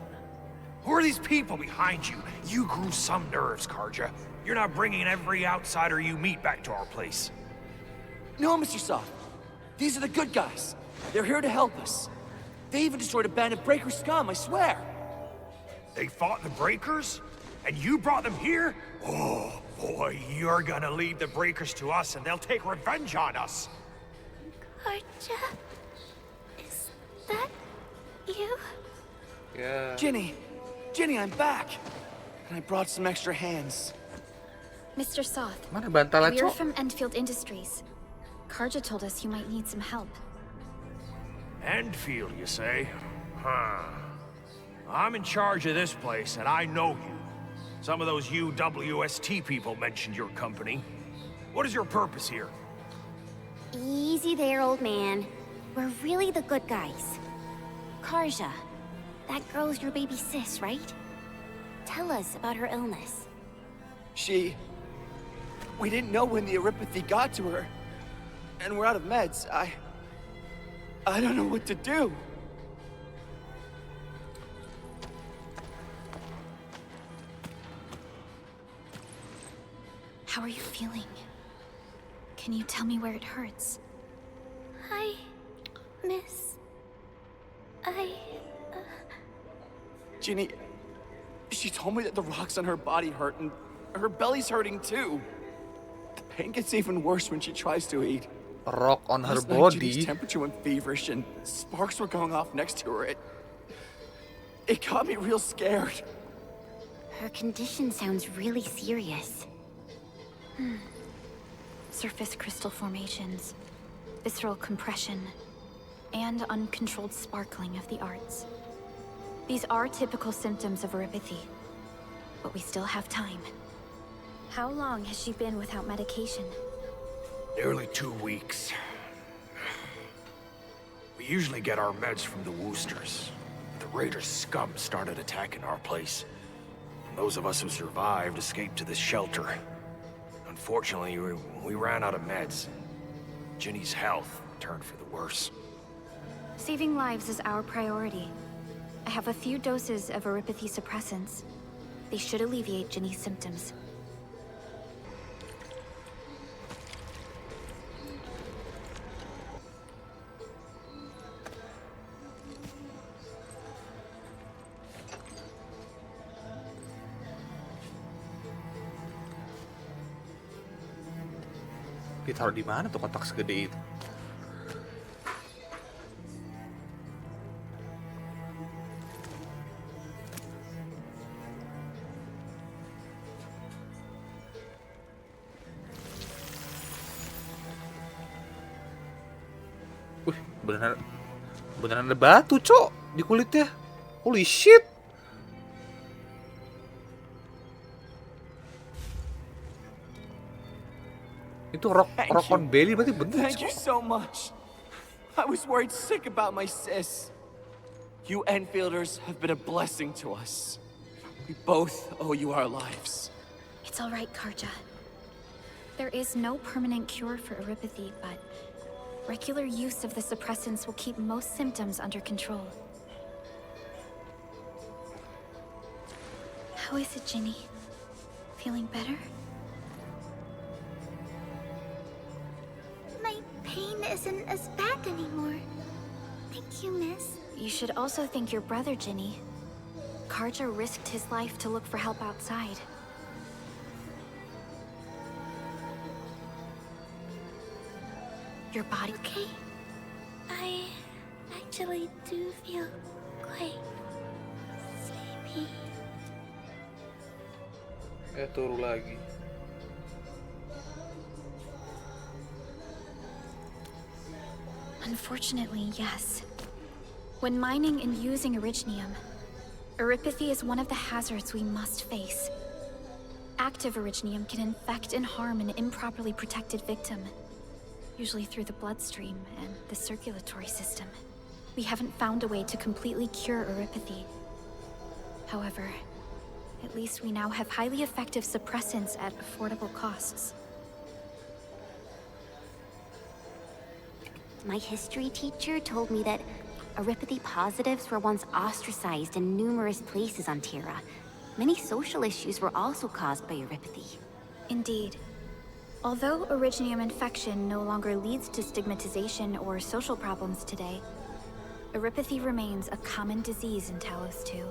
Who are these people behind you? You grew some nerves, Karja. You're not bringing every outsider you meet back to our place. No, Mr. Soth. These are the good guys. They're here to help us. They even destroyed a band of Breaker scum, I swear. They fought the breakers? And you brought them here? Oh, boy, you're gonna lead the breakers to us and they'll take revenge on us. Karja? Is that you? Yeah. Ginny, I'm back. And I brought some extra hands. Mr. Soth, Mana bantalan, we're cok? from Endfield Industries. Karja told us you might need some help. Endfield, you say? Huh. I'm in charge of this place, and I know you. Some of those UWST people mentioned your company. What is your purpose here? Easy there, old man. We're really the good guys. Karja, that girl's your baby sis, right? Tell us about her illness. We didn't know when the erypathy got to her. And we're out of meds. I don't know what to do. How are you feeling? Can you tell me where it hurts? Hi, miss. Ginny, she told me that the rocks on her body hurt and her belly's hurting too. The pain gets even worse when she tries to eat. Rock on her Last night, Ginny's body. temperature went feverish and sparks were going off next to her. It got me real scared. Her condition sounds really serious. Surface crystal formations, visceral compression, and uncontrolled sparkling of the arts. These are typical symptoms of erypathy, but we still have time. How long has she been without medication? Nearly 2 weeks. We usually get our meds from the Woosters. The Raiders' scum started attacking our place. And those of us who survived escaped to this shelter. Unfortunately, we ran out of meds. Ginny's health turned for the worse. Saving lives is our priority. I have a few doses of erypathy suppressants. They should alleviate Ginny's symptoms. Ditaruh di mana tuh kotak segede itu? Wih, beneran ada batu, Cok, di kulitnya. Holy shit. Itu rock on belly berarti bener. Thank you so much. I was worried sick about my sis. You Enfielders have been a blessing to us. We both owe you our lives. It's all right, Karja. There is no permanent cure for erypathy, but regular use of the suppressants will keep most symptoms under control. How is it, Ginny? Feeling better? My pain isn't as bad anymore. Thank you, miss. You should also thank your brother, Ginny. Karja risked his life to look for help outside. Your body okay? I actually do feel quite sleepy. Turun lagi. Unfortunately, yes. When mining and using Originium, erypathy is one of the hazards we must face. Active Originium can infect and harm an improperly protected victim, usually through the bloodstream and the circulatory system. We haven't found a way to completely cure erypathy. However, at least we now have highly effective suppressants at affordable costs. My history teacher told me that erypathy positives were once ostracized in numerous places on Terra. Many social issues were also caused by erypathy. Indeed. Although Originium infection no longer leads to stigmatization or social problems today, erypathy remains a common disease in Talos 2.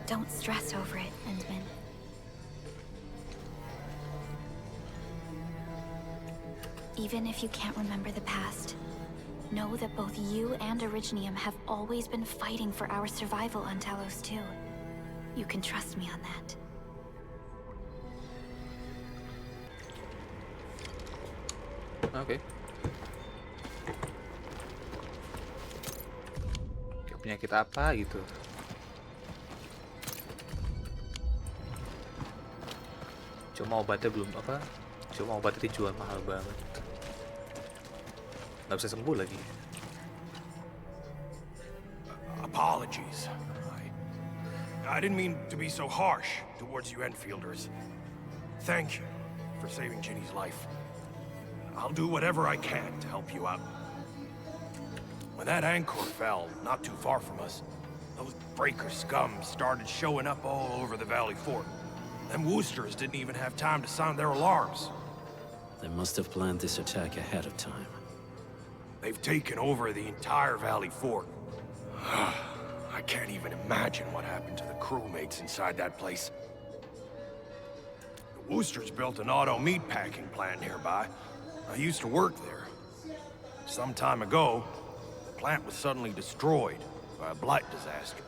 Don't stress over it, Endman. Even if you can't remember the past, know that both you and Originium have always been fighting for our survival on Talos 2. You can trust me on that. Okay. Penyakit apa gitu? Cuma obatnya belum apa? Cuma obatnya dijual mahal banget. Nggak bisa sembuh lagi. Apologies. I didn't mean to be so harsh towards you Enfielders. Thank you for saving Ginny's life. I'll do whatever I can to help you out. When that anchor fell, not too far from us, those breaker scum started showing up all over the Valley Fort. Them Woosters didn't even have time to sound their alarms. They must have planned this attack ahead of time. They've taken over the entire Valley Fort. I can't even imagine what happened to the crewmates inside that place. The Woosters built an auto meatpacking plant nearby. I used to work there. Some time ago, the plant was suddenly destroyed by a blight disaster.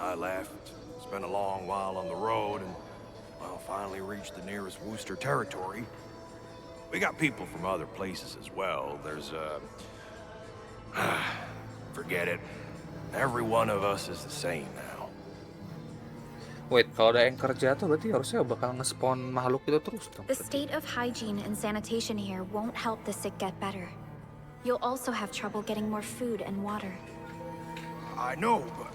I left, spent a long while on the road, and, well, finally reached the nearest Wooster territory. We got people from other places as well. There's forget it. Every one of us is the same now. Wait, kalau ada anchor jatuh berarti harusnya bakal nge-spawn makhluk itu terus dong. The state of hygiene and sanitation here won't help the sick get better. You'll also have trouble getting more food and water. I know, but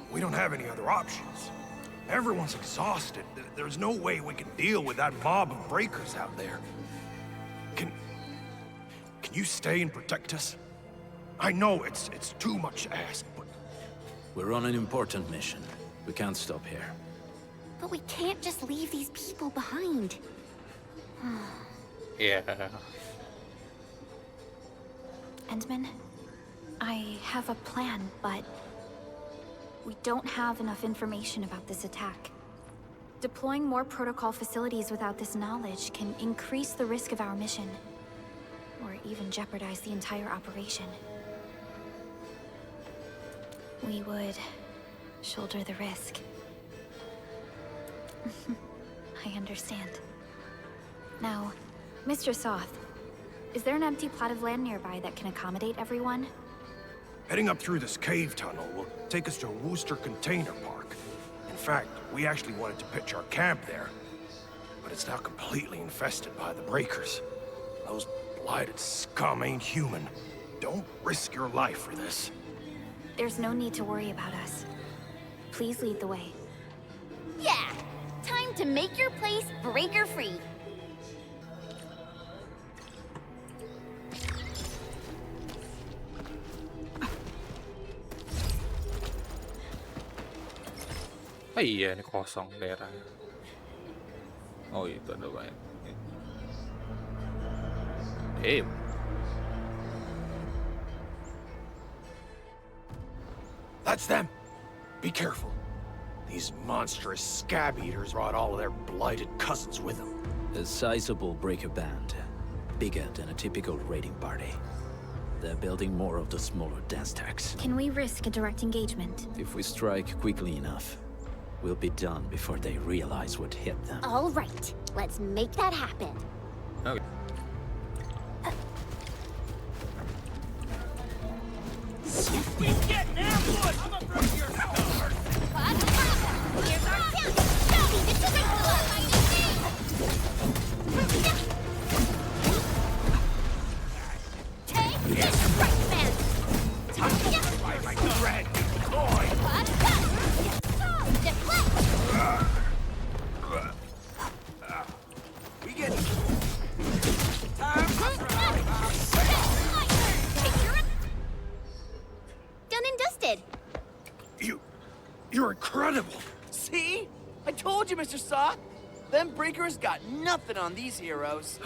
we don't have any other options. Everyone's exhausted. There's no way we can deal with that mob of breakers out there. Can you stay and protect us? I know it's too much to ask, but... We're on an important mission. We can't stop here. But we can't just leave these people behind. Yeah. Endman, I have a plan, but we don't have enough information about this attack. Deploying more protocol facilities without this knowledge can increase the risk of our mission, or even jeopardize the entire operation. We would shoulder the risk. I understand. Now, Mr. Soth, is there an empty plot of land nearby that can accommodate everyone? Heading up through this cave tunnel will take us to a Wooster container park. In fact, we actually wanted to pitch our camp there, but it's now completely infested by the breakers. Those blighted scum ain't human. Don't risk your life for this. There's no need to worry about us. Please lead the way. Yeah! Time to make your place breaker-free. Oh iya, ini kosong daerahnya. Oh itu ada banyak. Damn. That's them! Be careful. These monstrous scab eaters brought all of their blighted cousins with them. A sizable breaker band. Bigger than a typical raiding party. They're building more of the smaller dance tags. Can we risk a direct engagement? If we strike quickly enough, we'll be done before they realize what hit them. All right, let's make that happen. Okay. We get ambushed! I'm afraid you're Here's our chance! Show me the curriculum! Take this, right man! my dread! Boy! We get Done and dusted. You're incredible! See? I told you, Mr. Soth. Them breakers got nothing on these heroes.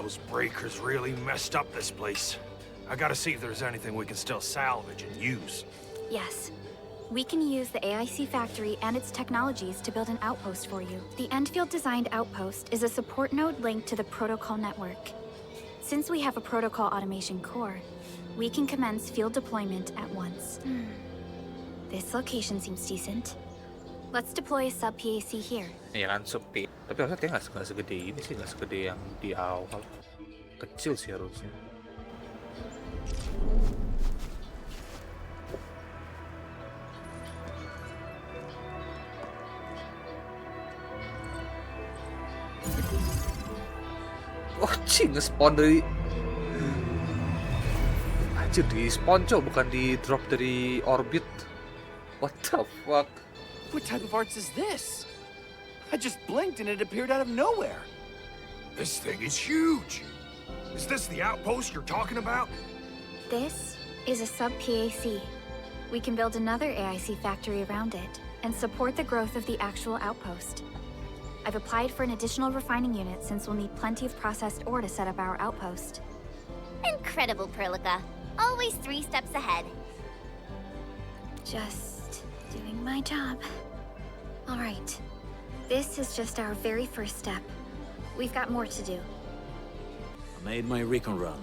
Those breakers really messed up this place. I gotta see if there's anything we can still salvage and use. Yes. We can use the AIC factory and its technologies to build an outpost for you. The Endfield-designed outpost is a support node linked to the protocol network. Since we have a protocol automation core, we can commence field deployment at once. This location seems decent. Let's deploy a sub-PAC here. Ya kan sepi. Tapi harusnya dia nggak segede ini sih, nggak segede yang di awal. Kecil sih harusnya. Oh, cing, nge-spawn dari... Anjir, di spawn cow, bukan di drop dari orbit. What the fuck? What type of arts is this? I just blinked and it appeared out of nowhere. This thing is huge! Is this the outpost you're talking about? This is a sub-PAC. We can build another AIC factory around it and support the growth of the actual outpost. I've applied for an additional refining unit since we'll need plenty of processed ore to set up our outpost. Incredible, Perlica. Always 3 steps ahead. Just doing my job. All right. This is just our very first step. We've got more to do. I made my recon run.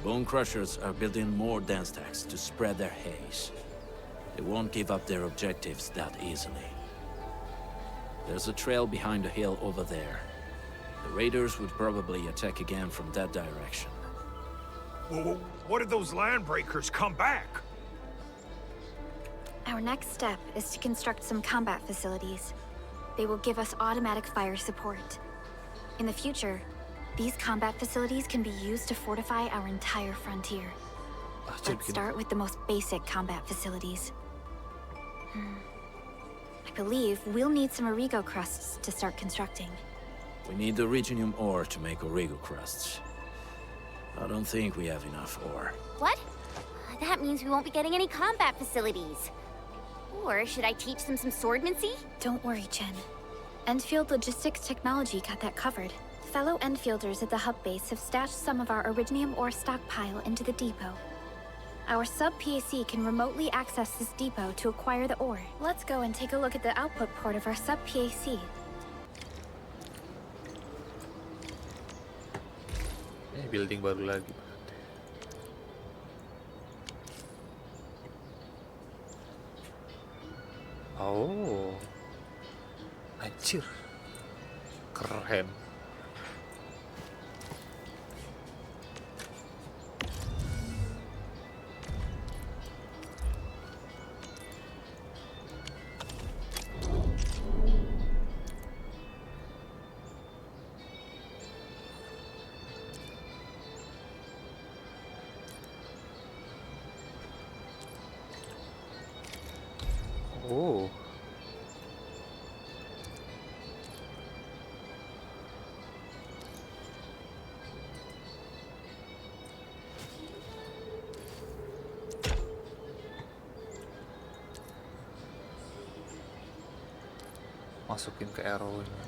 Bone Crushers are building more dance tags to spread their haze. They won't give up their objectives that easily. There's a trail behind the hill over there. The raiders would probably attack again from that direction. Well, what if those land breakers come back? Our next step is to construct some combat facilities. They will give us automatic fire support. In the future, these combat facilities can be used to fortify our entire frontier. Let's start with the most basic combat facilities. I believe we'll need some Origo crusts to start constructing. We need the Reginium ore to make Origo crusts. I don't think we have enough ore. What? That means we won't be getting any combat facilities. Or should I teach them some swordmancy? Don't worry, Chen. Endfield Logistics Technology got that covered. Fellow Enfielders at the hub base have stashed some of our Originium ore stockpile into the depot. Our sub-PAC can remotely access this depot to acquire the ore. Let's go and take a look at the output port of our sub-PAC. Building baru lagi. Oh, anjir, keren. Oh. Masukin ke arrow-nya.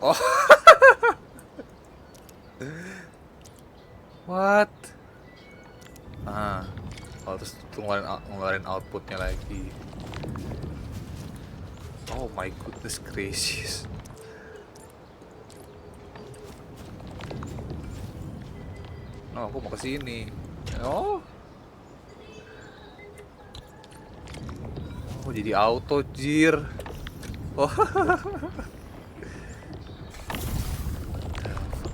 Oh. What? Terus ngeluarin outputnya lagi. Oh my goodness gracious. No, aku mau ke sini. Oh. Oh, jadi auto, jir. Oh.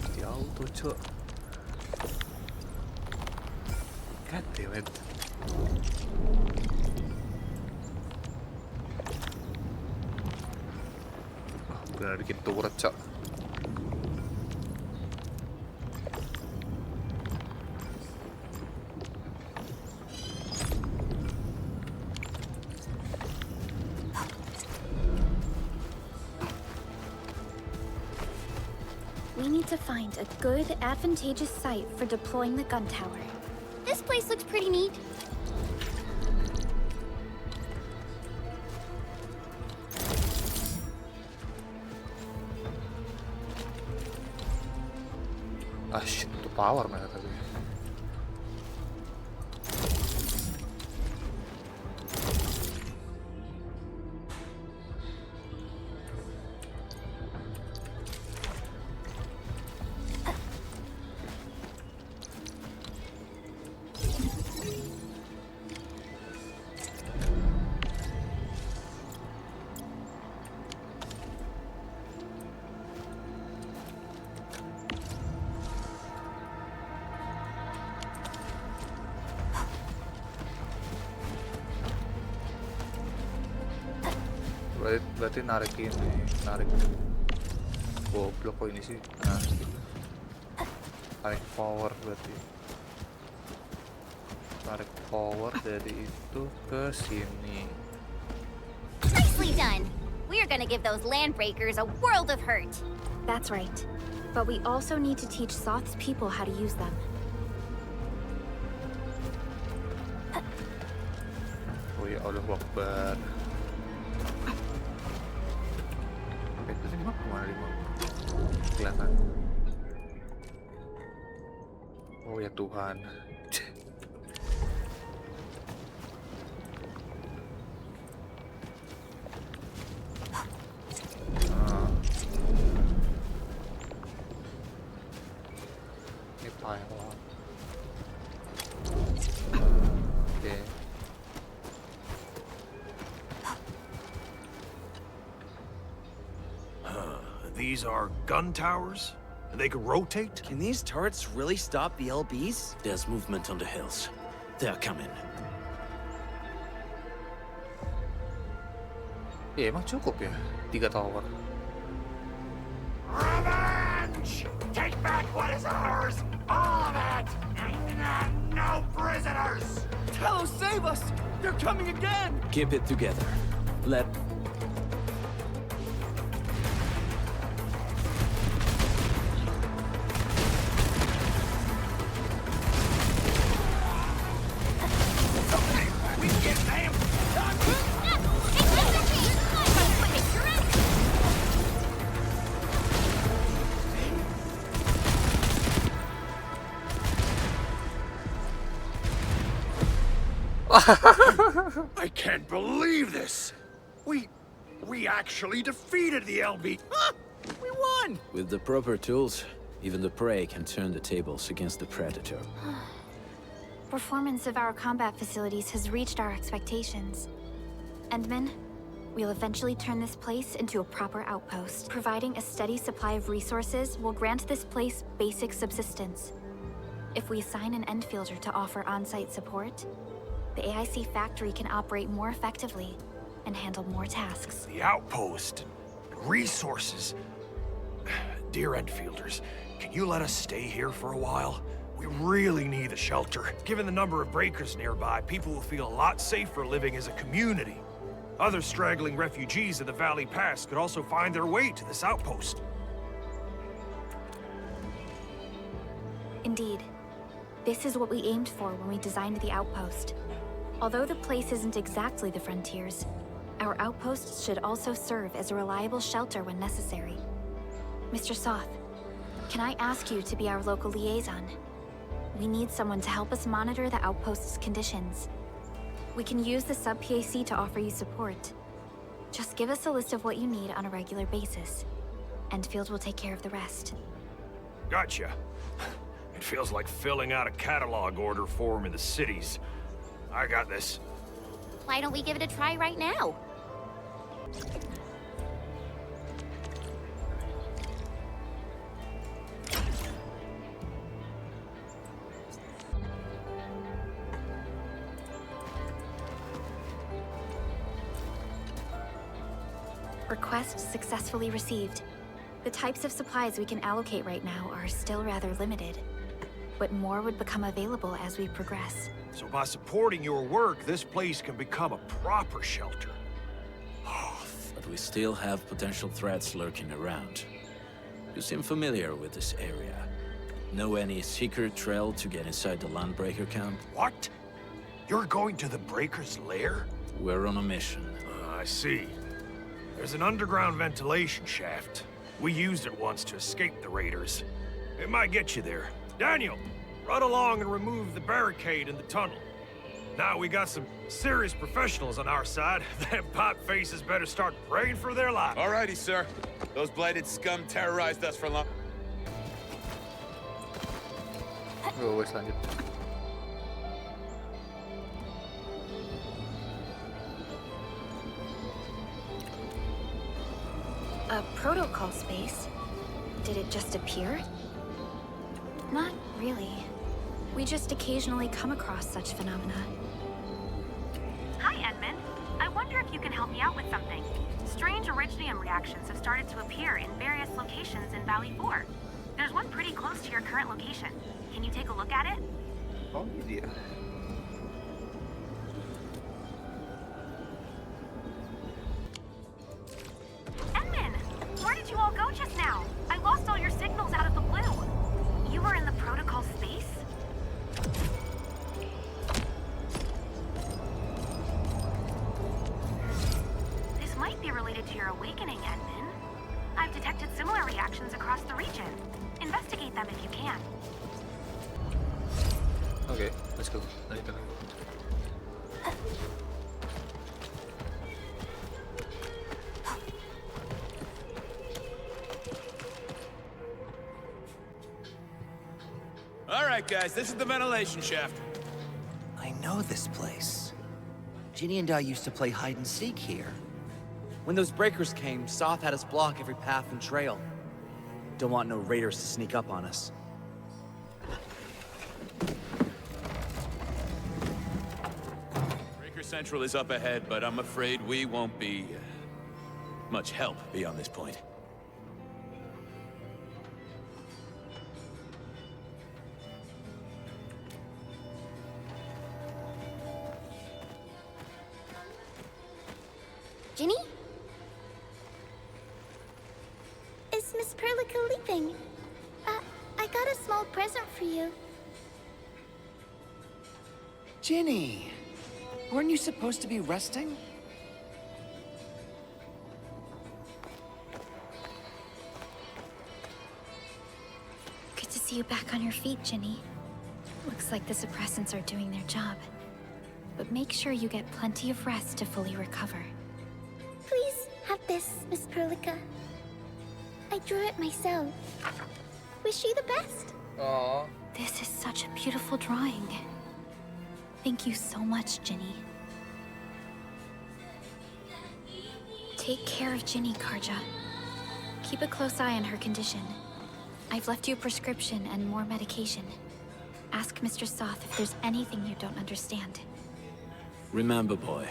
Jadi auto, cok. God damn it. Benar bikin turret, cok. We need to find a good, advantageous site for deploying the gun tower. This place looks pretty neat. Ah shit, itu power mereka tadi. Berarti narik goblok kok ini sih. Nah, tarik power berarti. Tarik power dari itu ke sini. Nicely done. We're gonna give those landbreakers a world of hurt. That's right. But we also need to teach Soth's people how to use them. Oh ya Allah Akbar. Kemana lima? Kelihatan. Oh ya Tuhan. Ini pylon. Oke. These are gun towers? They could rotate? Can these turrets really stop the LBs? There's movement on the hills. They're coming. Ya emang cukup ya 3 tower. Revenge! Take back what is ours! All of it! No prisoners! Talos, save us! They're coming again! Keep it together. Let... We can get them! I can't believe this! We actually defeated the LB! Huh? We won! With the proper tools, even the prey can turn the tables against the predator. Performance of our combat facilities has reached our expectations. Endman, we'll eventually turn this place into a proper outpost. Providing a steady supply of resources will grant this place basic subsistence. If we assign an Endfielder to offer on-site support, the AIC factory can operate more effectively and handle more tasks. The outpost, resources. Dear Enfielders, can you let us stay here for a while? We really need the shelter. Given the number of breakers nearby, people will feel a lot safer living as a community. Other straggling refugees in the Valley Pass could also find their way to this outpost. Indeed. This is what we aimed for when we designed the outpost. Although the place isn't exactly the frontiers, our outposts should also serve as a reliable shelter when necessary. Mr. Soth, can I ask you to be our local liaison? We need someone to help us monitor the outpost's conditions. We can use the sub-PAC to offer you support. Just give us a list of what you need on a regular basis. Endfield will take care of the rest. Gotcha. It feels like filling out a catalog order form in the cities. I got this. Why don't we give it a try right now? Request successfully received. The types of supplies we can allocate right now are still rather limited, but more would become available as we progress. So by supporting your work, this place can become a proper shelter. But we still have potential threats lurking around. You seem familiar with this area. Know any secret trail to get inside the Landbreaker camp? What? You're going to the Breaker's lair? We're on a mission. I see. There's an underground ventilation shaft. We used it once to escape the raiders. It might get you there. Daniel, run along and remove the barricade in the tunnel. Now we got some serious professionals on our side. Them pot faces better start praying for their lives. Alrighty, sir. Those blighted scum terrorized us for long. Oh, wes lanjut. A protocol space? Did it just appear? Not really. We just occasionally come across such phenomena. Hi, Edmund. I wonder if you can help me out with something. Strange Originium reactions have started to appear in various locations in Valley 4. There's one pretty close to your current location. Can you take a look at it? Oh, iya. Edmund, where did you all go just now? I lost all your signals out of the blue. You were in the protocol space? This might be related to your awakening, Edmund. I've detected similar reactions across the region. Investigate them if you can. Okay, let's go. Lanjutkan lagi. All right, guys, this is the ventilation shaft. I know this place. Ginny and I used to play hide and seek here. When those breakers came, Soth had us block every path and trail. Don't want no raiders to sneak up on us. Breaker Central is up ahead, but I'm afraid we won't be much help beyond this point. Ginny? Is Miss Perlica leaving? I got a small present for you. Ginny! Weren't you supposed to be resting? Good to see you back on your feet, Ginny. Looks like the suppressants are doing their job. But make sure you get plenty of rest to fully recover. Please have this, Miss Perlica. I drew it myself. Wish you the best. Aww. This is such a beautiful drawing. Thank you so much, Ginny. Take care of Ginny, Karja. Keep a close eye on her condition. I've left you a prescription and more medication. Ask Mr. Soth if there's anything you don't understand. Remember, boy,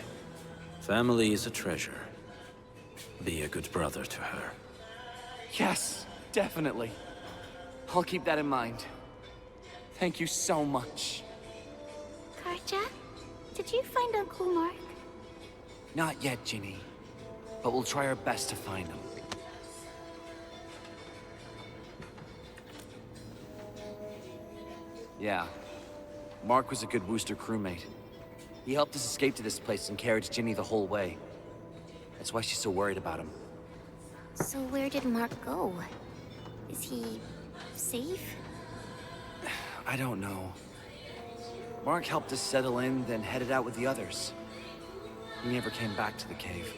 family is a treasure. Be a good brother to her. Yes, definitely. I'll keep that in mind. Thank you so much. Karja, did you find Uncle Mark? Not yet, Ginny. But we'll try our best to find him. Yeah. Mark was a good Wooster crewmate. He helped us escape to this place and carried Ginny the whole way. That's why she's so worried about him. So where did Mark go? Is he safe? I don't know. Mark helped us settle in, then headed out with the others. He never came back to the cave.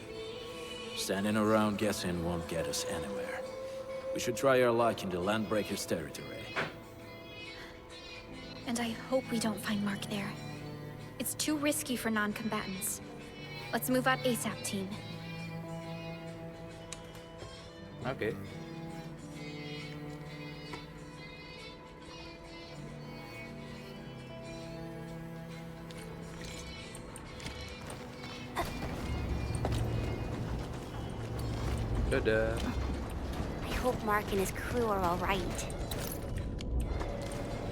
Standing around guessing won't get us anywhere. We should try our luck in the Landbreakers' territory. And I hope we don't find Mark there. It's too risky for non-combatants. Let's move out ASAP, team. Okay. Dadah. I hope Mark and his crew are all right.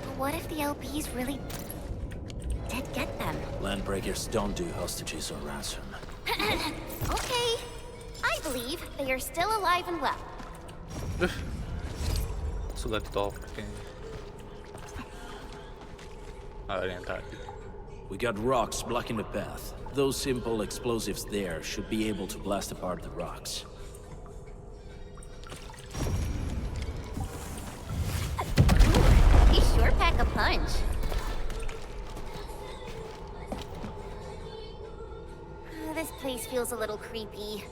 But what if the LPs really did get them? Landbreakers don't do hostages or ransom. Okay. I believe they are still alive and well. Sudah ditolak kayaknya. Ada yang tadi. We got rocks blocking the path. Those simple explosives there should be able to blast apart the rocks. He sure pack a punch. This place feels a little creepy.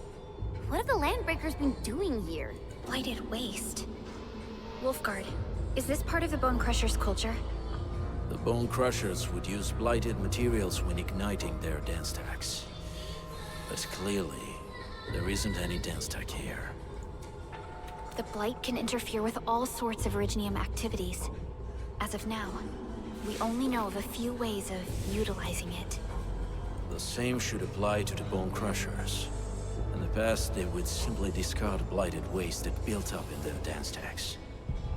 What have the Landbreakers been doing here? Blighted waste. Wolfguard, is this part of the Bone Crusher's culture? The Bone Crushers would use blighted materials when igniting their dance stacks. But clearly, there isn't any dance stack here. The Blight can interfere with all sorts of Originium activities. As of now, we only know of a few ways of utilizing it. The same should apply to the Bone Crushers. In the past, they would simply discard blighted waste that built up in their dance stacks.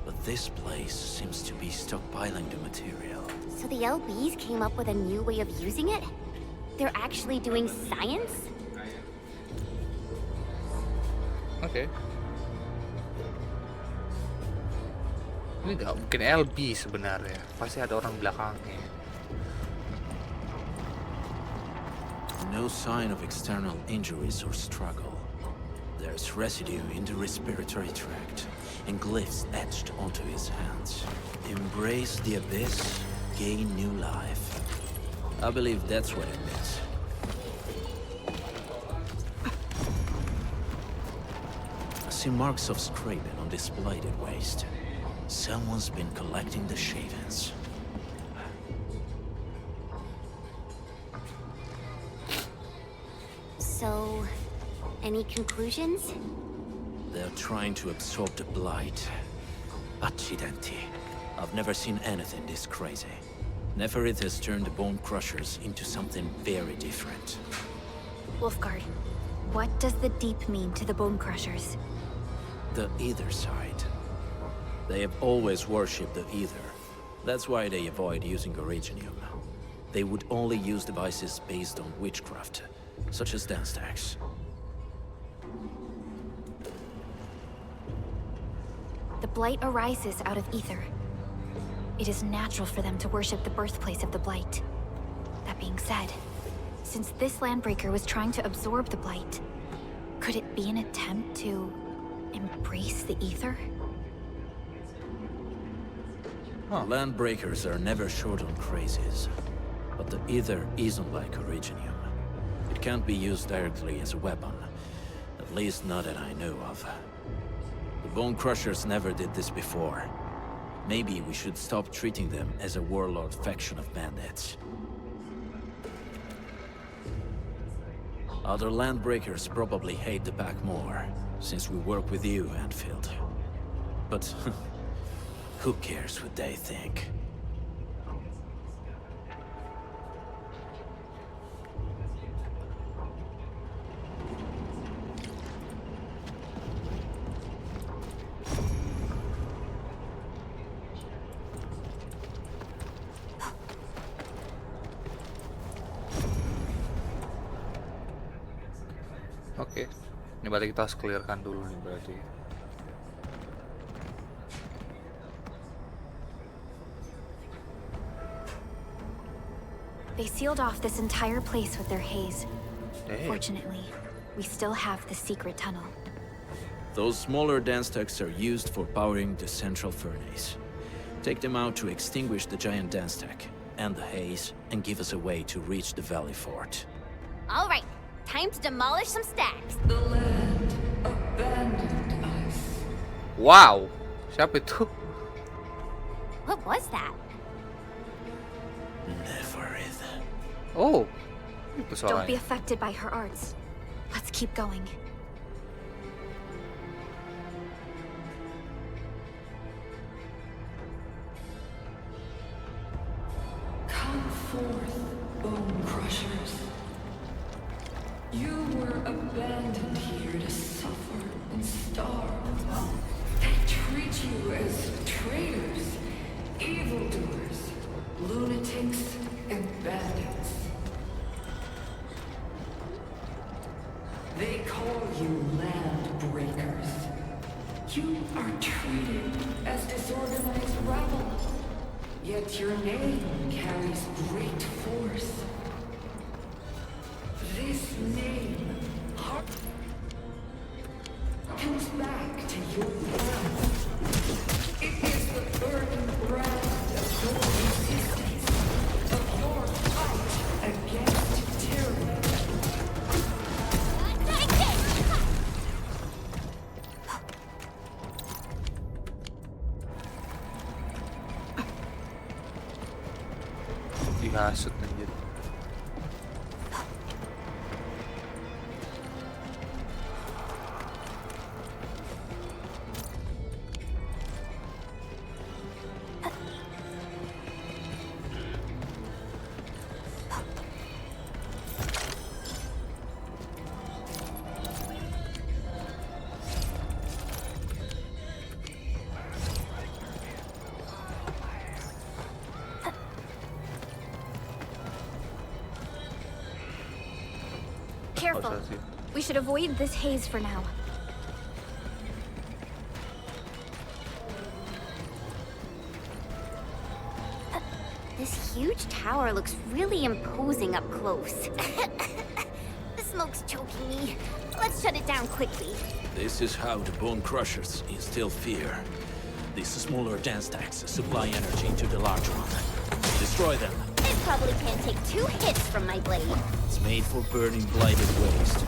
But this place seems to be stockpiling the material. So the LBs came up with a new way of using it? They're actually doing science? Okay. Ini nggak mungkin LB sebenarnya. Pasti ada orang belakangnya. No sign of external injuries or struggle. There's residue in the respiratory tract, and glyphs etched onto his hands. Embrace the abyss, gain new life. I believe that's what it means. I see marks of scraping on this blighted waste. Someone's been collecting the shavings. So, any conclusions? They're trying to absorb the blight. Accidenti. I've never seen anything this crazy. Neferith has turned the Bone Crushers into something very different. Wolfguard, what does the Deep mean to the Bone Crushers? The Ether side. They have always worshipped the Ether. That's why they avoid using Originium. They would only use devices based on witchcraft, such as dance stacks. Blight arises out of ether. It is natural for them to worship the birthplace of the Blight. That being said, since this Landbreaker was trying to absorb the Blight, could it be an attempt to embrace the ether? Landbreakers are never short on crazes, but the ether isn't like Originium. It can't be used directly as a weapon, at least not that I know of. The Bone Crushers never did this before. Maybe we should stop treating them as a warlord faction of bandits. Other Landbreakers probably hate the pack more, since we work with you, Endfield. But who cares what they think? Oke, ini berarti kita harus clearkan dulu nih berarti. They sealed off this entire place with their haze. Damn. Fortunately, we still have the secret tunnel. Those smaller dance stacks are used for powering the central furnace. Take them out to extinguish the giant dance stack and the haze, and give us a way to reach the valley fort. All right, time to demolish some stacks. The land abandoned us. Wow, siapa itu? What was that? Oh, itu Don't be soalnya. affected by her arts. Let's keep going. Come forth, Bone Crushers. You were abandoned here to suffer and starve. They treat you as traitors, evildoers, lunatics, and bandits. They call you Landbreakers. You are treated as disorganized rabble. Yet your name carries great force. This name harkens back to your past. It is the burning brand of your resistance, of your fight against tyranny. Dihasut anjir. Careful. We should avoid this haze for now. This huge tower looks really imposing up close. The smoke's choking me. Let's shut it down quickly. This is how the Bone Crushers instill fear. These smaller dance stacks supply energy to the large one. Destroy them. It probably can't take 2 hits from my blade. It's made for burning blighted waste.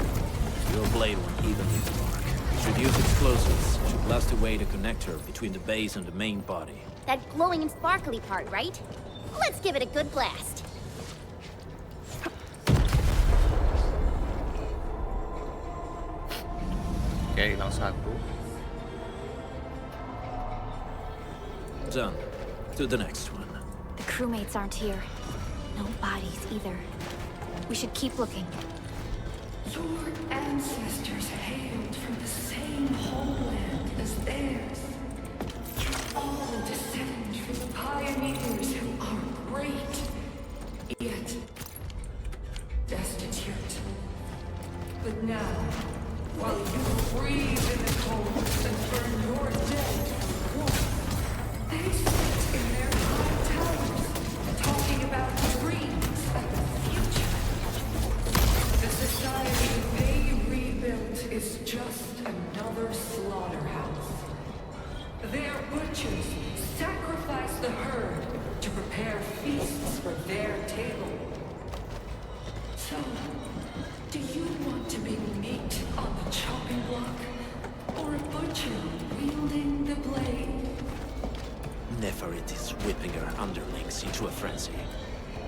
Your blade won't evenly spark. Should use explosives. Should blast away the connector between the base and the main body. That glowing and sparkly part, right? Let's give it a good blast. Oke, hilang satu. Done. To the next one. The crewmates aren't here. No bodies either. We should keep looking. Your ancestors hailed from the same homeland as theirs. You all descend from the pioneers who are great, yet destitute. But now, while you freeze in the cold and burn your dead for They sit in their high towers, talking about dreams and the future. The society they rebuilt is just another slaughterhouse. Their butchers sacrifice the herd to prepare feasts for their table. So, do you want to be meat on the chopping block? Or a butcher wielding the blade? Neferit is whipping her underlings into a frenzy.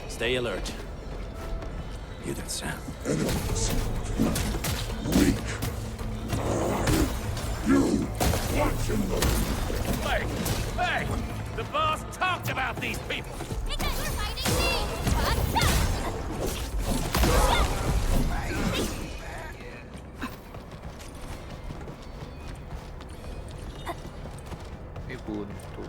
Stay alert. Hear that sound? Enemies. Weak. You watch and learn. Hey! Hey! The boss talked about these people! Hey guys, we're fighting me! Buntu.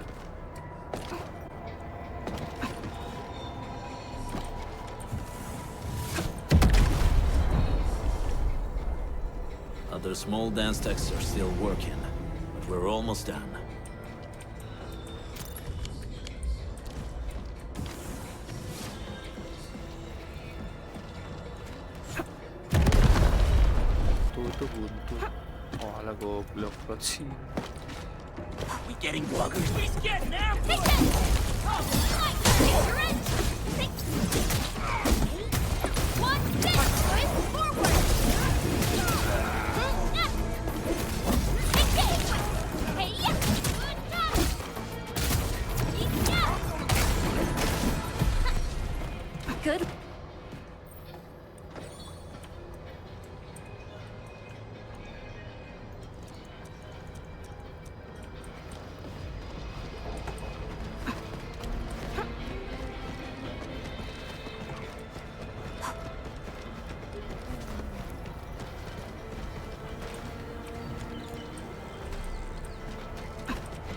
Other small dance techs are still working, but we're almost done. Tuh buntu. Oh, ala goblok banget sih. We getting buggers? He's getting out! Good.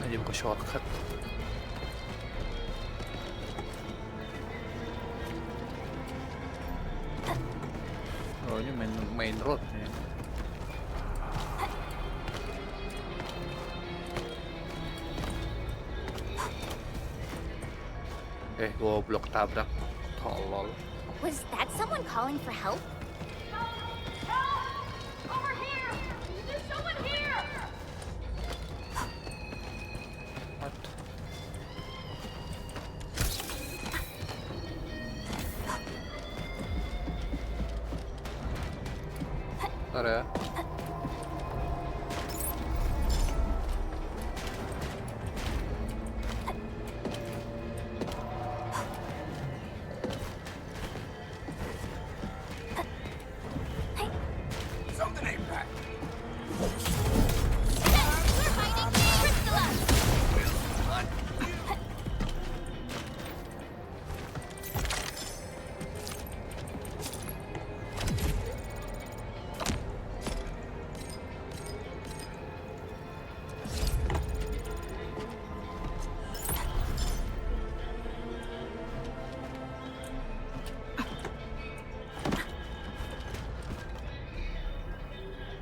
Aja buka shortcut. Oh, ini main road ya. Goblok tabrak. Tolol. Was that someone calling for help? Over here! There's someone here! What? Ntar ya. Something ain't right.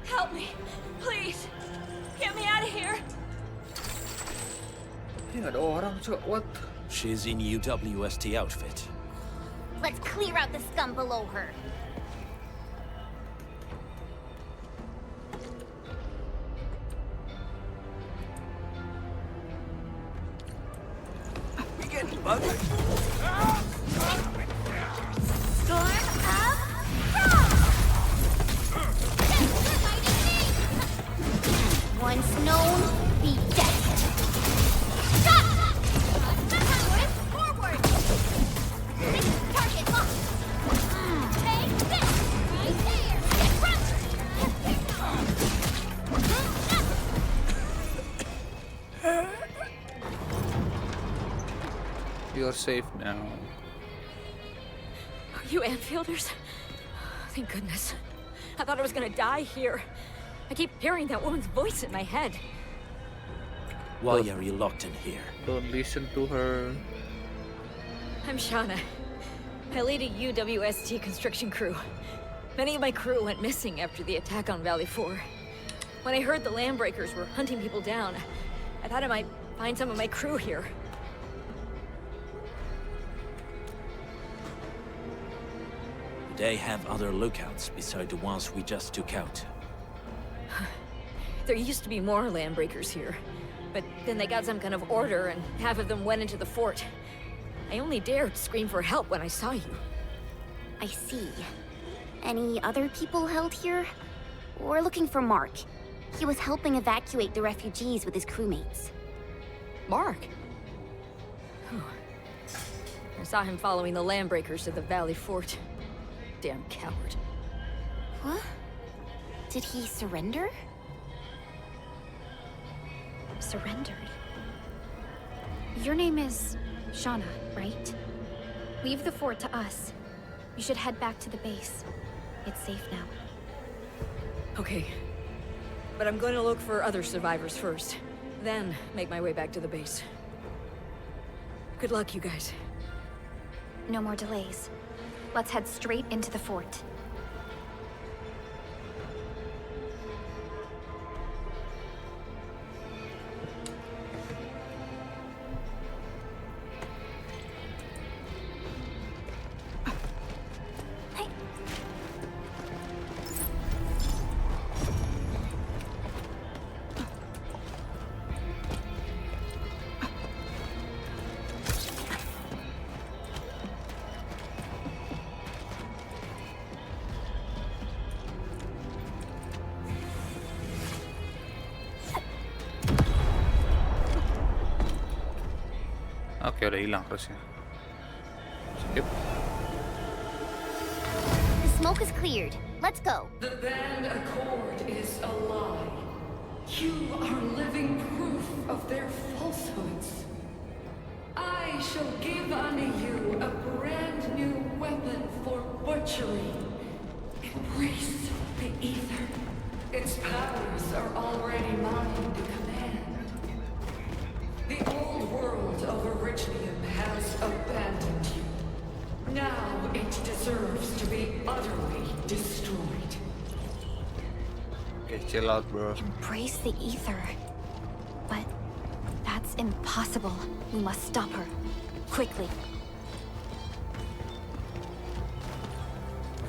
Help me! Please! Get me out of here! Ini nggak ada orang, Cok. What? She's in UWST outfit. Let's clear out the scum below her. We getting buggers? Storm of Frost! Once known, be destined. Stop! Forward! Target locked. Take this! Right there! Run! You're safe now. Are you Enfielders? Thank goodness. I thought I was gonna die here. I keep hearing that woman's voice in my head. Why are you locked in here? Don't listen to her. I'm Shauna. I lead a UWST construction crew. Many of my crew went missing after the attack on Valley 4. When I heard the Landbreakers were hunting people down, I thought it might find some of my crew here. They have other lookouts beside the ones we just took out. There used to be more landbreakers here, but then they got some kind of order and half of them went into the fort. I only dared scream for help when I saw you. I see. Any other people held here? We're looking for Mark. He was helping evacuate the refugees with his crewmates. Mark? Whew. I saw him following the landbreakers to the Valley Fort. Damn coward. What? Did he surrender? Surrendered? Your name is Shauna, right? Leave the fort to us. You should head back to the base. It's safe now. Okay. But I'm going to look for other survivors first. Then make my way back to the base. Good luck, you guys. No more delays. Let's head straight into the fort. Oke, udah hilang terusnya. Skip. The smoke is cleared. Let's go. The band accord is a lie. You are living proof of their falsehoods. I shall give unto you a brand new weapon for butchery. Embrace the ether. Its powers are already mine to command. The old world of Originium has abandoned you. Now it deserves to be utterly destroyed. Okay, chill out, bro. Embrace the ether. But that's impossible. We must stop her. Quickly.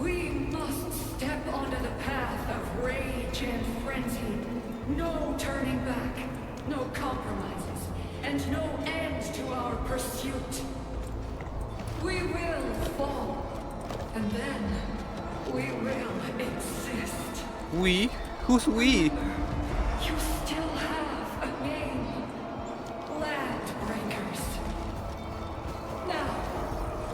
We must step onto the path of rage and frenzy. No turning back, no compromises, and no end to our pursuit. We will fall, and then we will exist. We? Who's we? You still have a name. Landbreakers. Now,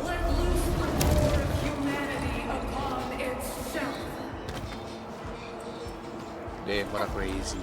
let loose the war of humanity upon itself. Damn, what a crazy.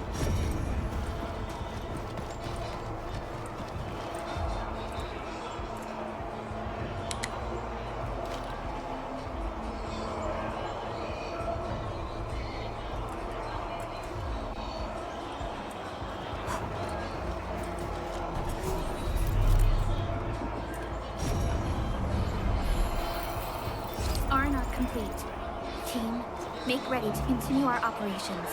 R&R complete. Team, make ready to continue our operations.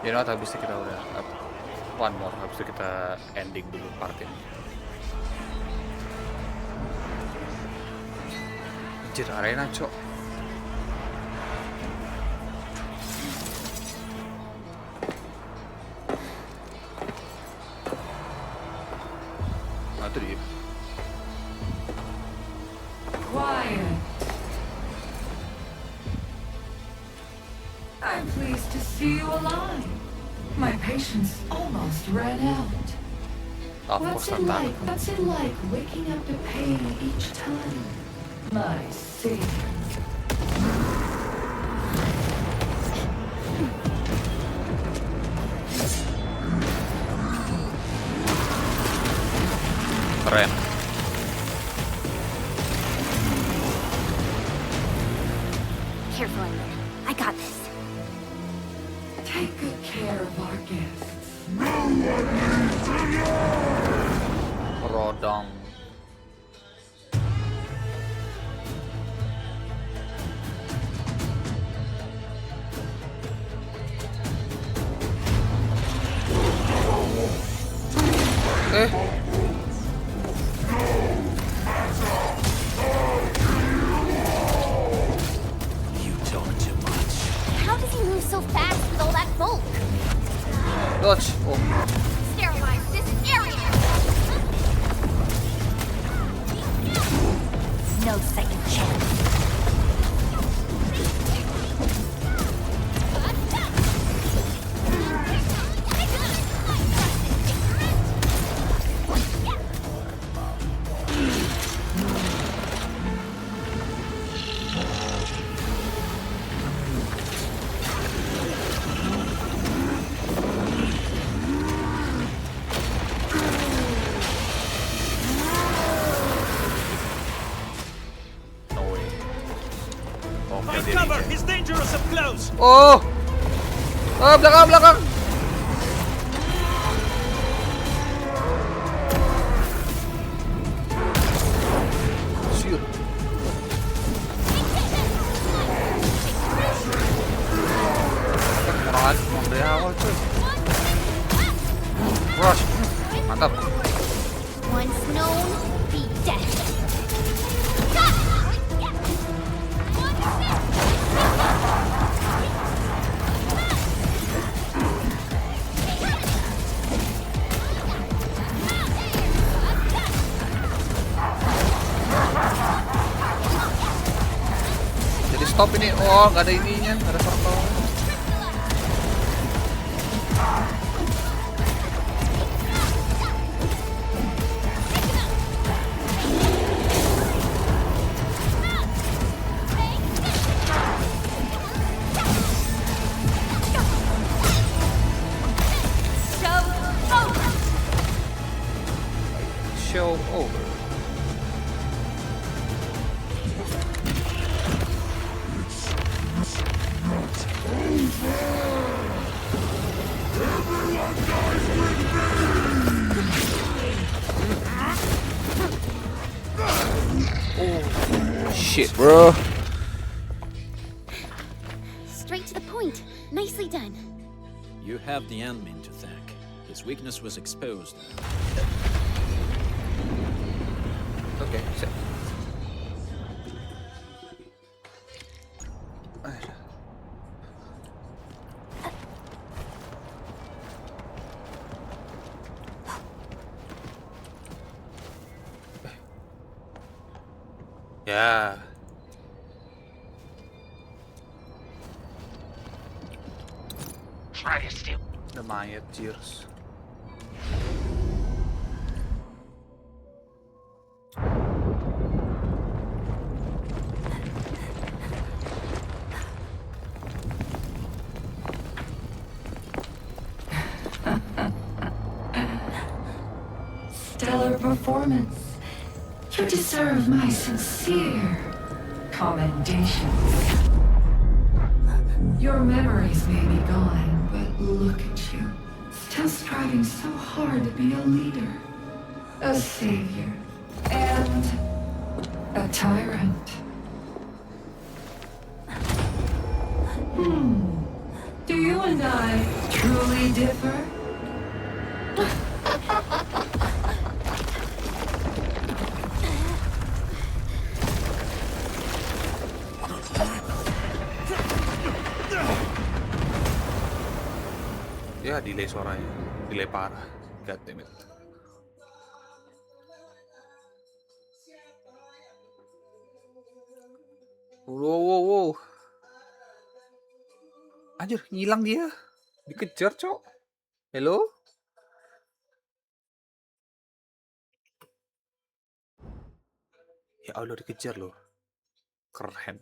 You know what, habis itu kita udah one more, habis itu kita ending dulu part ini. Anjir, arena cok. Nah, itu dia. Quiet. I'm pleased to see you alive. My patience almost ran out. What's it like waking up to pain each time? My savior. Keren. Careful in there. I got this. Take good care of our guests. Rodong. Dodge. Oh. Sterilize this area. No second chance. Cover! He's dangerous up close! Oh! Ah, belakang! Shoot. Kurang dari awal cuy. Rush. Mantap. Once known, be dead. Jadi stop ini. Oh, nggak ada ininya, nggak ada circle. Show over. Oh, shit, bro. Straight to the point. Nicely done. You have the admin to thank. His weakness was exposed. Okay, siap. Ya. Try to steal. Ada mayat, cheers. Stellar performance. You deserve my sincere commendation. Your memories may be gone, but look at you. Still striving so hard to be a leader, a savior, and a tyrant. Do you and I truly differ? Ya, delay suaranya. Delay parah. God damn it. Wow. Anjir, ngilang dia. Dikejar, cok. Hello? Ya Allah, dikejar loh. Keren.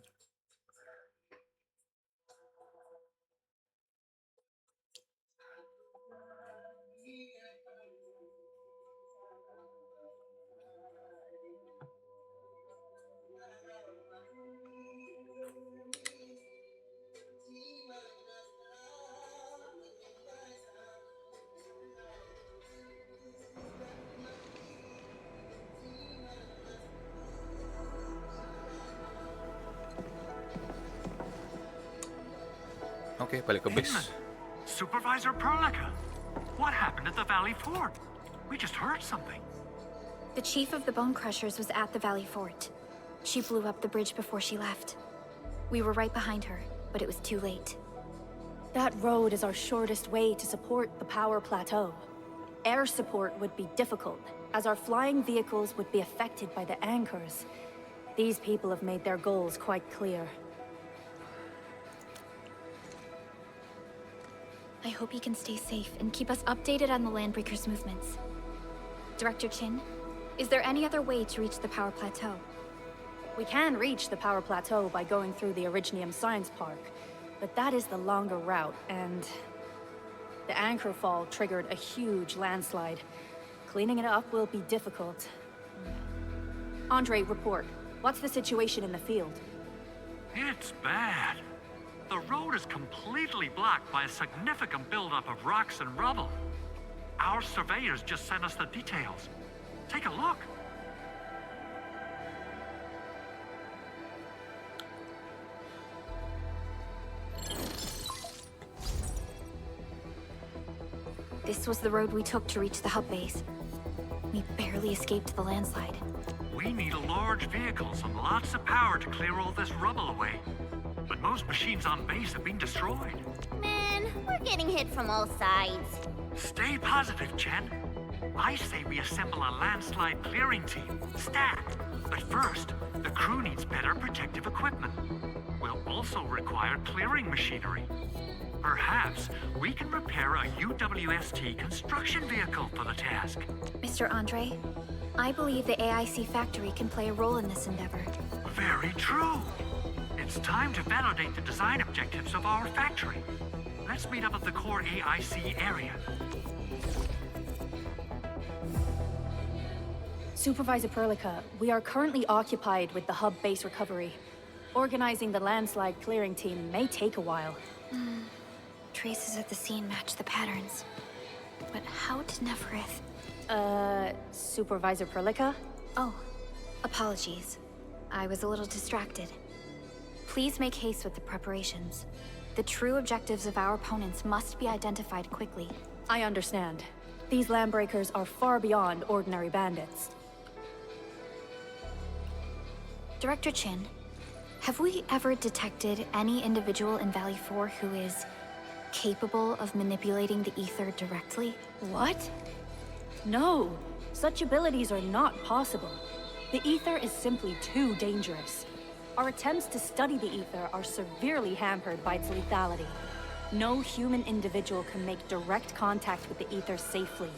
Oke, balik ke base. Supervisor Perlica, what happened at the Valley Fort? We just heard something. The chief of the Bone Crushers was at the Valley Fort. She blew up the bridge before she left. We were right behind her, but it was too late. That road is our shortest way to support the power plateau. Air support would be difficult, as our flying vehicles would be affected by the anchors. These people have made their goals quite clear. I hope you can stay safe and keep us updated on the Landbreakers' movements. Director Chin, is there any other way to reach the power plateau? We can reach the power plateau by going through the Originium Science Park, but that is the longer route, and the anchor fall triggered a huge landslide. Cleaning it up will be difficult. Andre, report. What's the situation in the field? It's bad. The road is completely blocked by a significant buildup of rocks and rubble. Our surveyors just sent us the details. Take a look. This was the road we took to reach the hub base. We barely escaped the landslide. We need large vehicles and lots of power to clear all this rubble away. But most machines on base have been destroyed. Man, we're getting hit from all sides. Stay positive, Chen. I say we assemble a landslide clearing team, stat. But first, the crew needs better protective equipment. We'll also require clearing machinery. Perhaps we can repair a UWST construction vehicle for the task. Mr. Andre, I believe the AIC factory can play a role in this endeavor. Very true. It's time to validate the design objectives of our factory. Let's meet up at the core AIC area. Supervisor Perlica, we are currently occupied with the hub base recovery. Organizing the landslide clearing team may take a while. Traces at the scene match the patterns. But how did Neferith... Supervisor Perlica? Oh, apologies. I was a little distracted. Please make haste with the preparations. The true objectives of our opponents must be identified quickly. I understand. These Landbreakers are far beyond ordinary bandits. Director Chin, have we ever detected any individual in Valley 4 who is capable of manipulating the ether directly? What? No, such abilities are not possible. The ether is simply too dangerous. Our attempts to study the ether are severely hampered by its lethality. No human individual can make direct contact with the ether safely.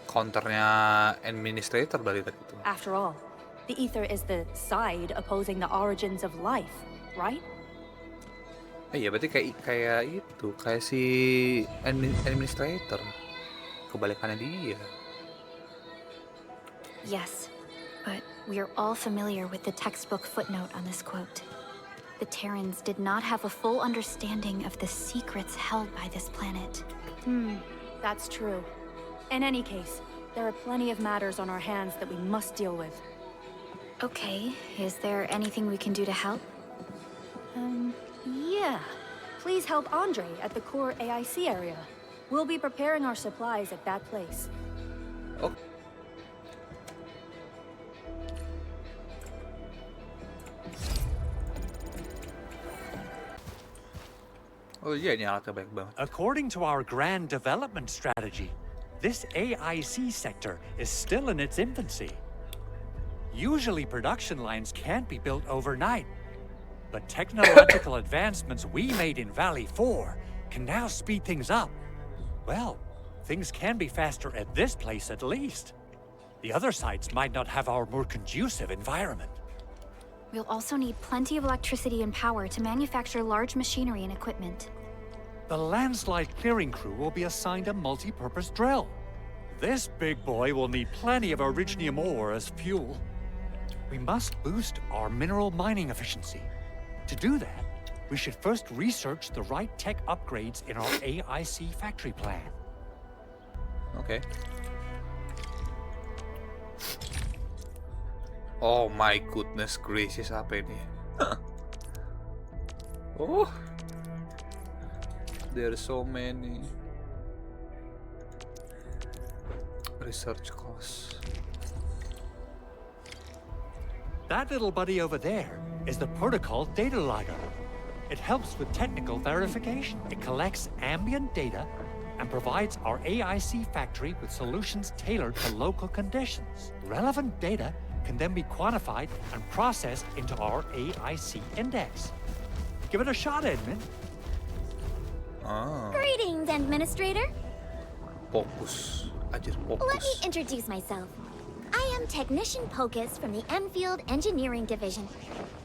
Counternya administrator dari tadi itu. After all, the ether is the side opposing the origins of life, right? Iya, berarti kayak si administrator. Kebalikannya dia. Yes, but we are all familiar with the textbook footnote on this quote. The Terrans did not have a full understanding of the secrets held by this planet. That's true. In any case, there are plenty of matters on our hands that we must deal with. Okay, is there anything we can do to help? Yeah. Please help Andre at the core AIC area. We'll be preparing our supplies at that place. Oh. Oh iya, ini alatnya baik banget. According to our grand development strategy, this AIC sector is still in its infancy. Usually production lines can't be built overnight, but technological advancements we made in Valley 4 can now speed things up. Well, things can be faster at this place at least. The other sites might not have our more conducive environment. We'll also need plenty of electricity and power to manufacture large machinery and equipment. The landslide clearing crew will be assigned a multi-purpose drill. This big boy will need plenty of Originium ore as fuel. We must boost our mineral mining efficiency. To do that, we should first research the right tech upgrades in our AIC factory plan. Okay. Oh my goodness gracious, apa ini? Oh, there are so many. Research costs. That little buddy over there is the protocol data logger. It helps with technical verification. It collects ambient data and provides our AIC factory with solutions tailored to local conditions. Relevant data can then be quantified and processed into our AIC index. Give it a shot, Edmund. Greetings, Administrator. Fokus. Aja Let me fokus. introduce myself. I am Technician Pocus from the Enfield Engineering Division.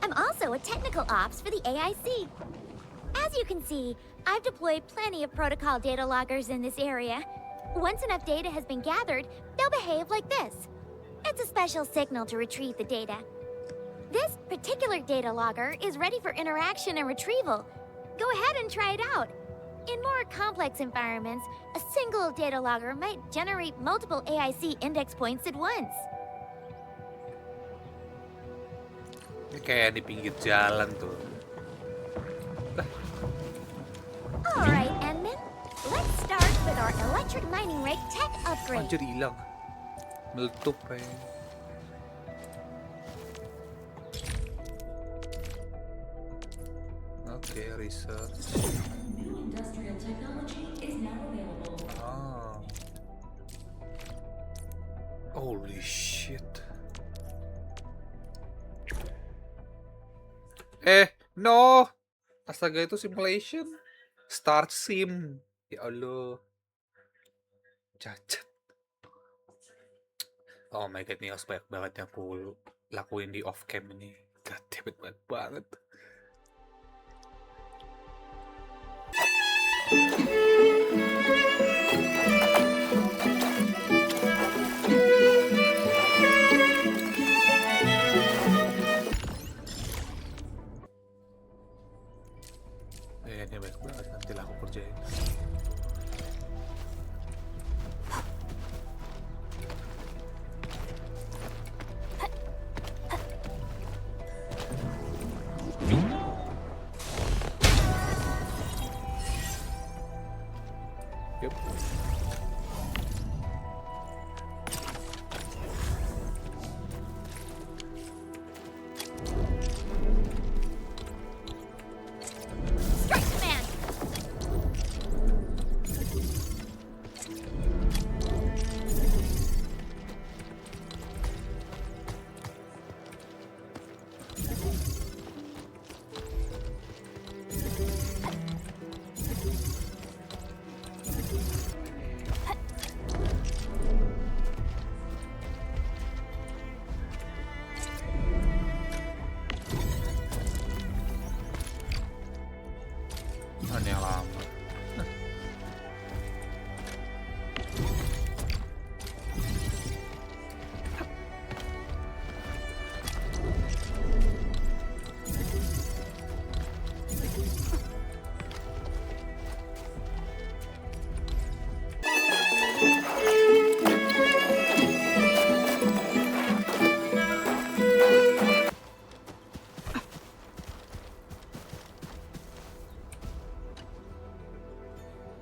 I'm also a technical ops for the AIC. As you can see, I've deployed plenty of protocol data loggers in this area. Once enough data has been gathered, they'll behave like this. It's a special signal to retrieve the data. This particular data logger is ready for interaction and retrieval. Go ahead and try it out. In more complex environments, a single data logger might generate multiple AIC index points at once. Ini kayak di pinggir jalan tuh. Alright, Enman. Let's start with our electric mining rig tech upgrade. Anjir hilang. Meletup Oke, research. Industrial technology is now available. Holy shit. No. Astaga, itu simulation. Start sim. Ya Allah. Cacat. Oh my god, ini harus banyak banget yang aku lakuin di off cam ini. God damn it, banyak banget. Ini banyak banget, nanti lah aku kerjain. Yep. Strike command! Ini yang lama.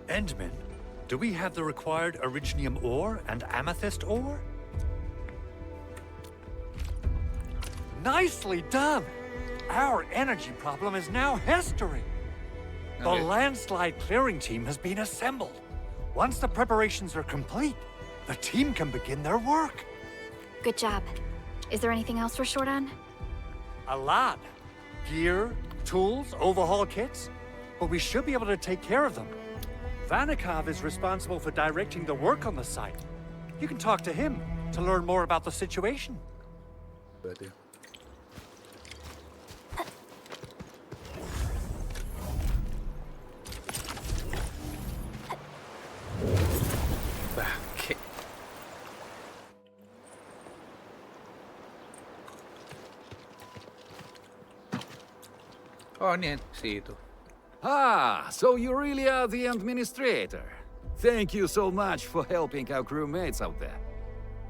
Endman, do we have the required originium ore and amethyst ore? Nicely done! Our energy problem is now history. The Okay. landslide clearing team has been assembled. Once the preparations are complete, the team can begin their work. Good job. Is there anything else we're short on? A lot. Gear, tools, overhaul kits. But we should be able to take care of them. Vanikov is responsible for directing the work on the site. You can talk to him to learn more about the situation. Berarti. Bangke. Oh, ini si itu. Ah, so you really are the administrator. Thank you so much for helping our crewmates out there.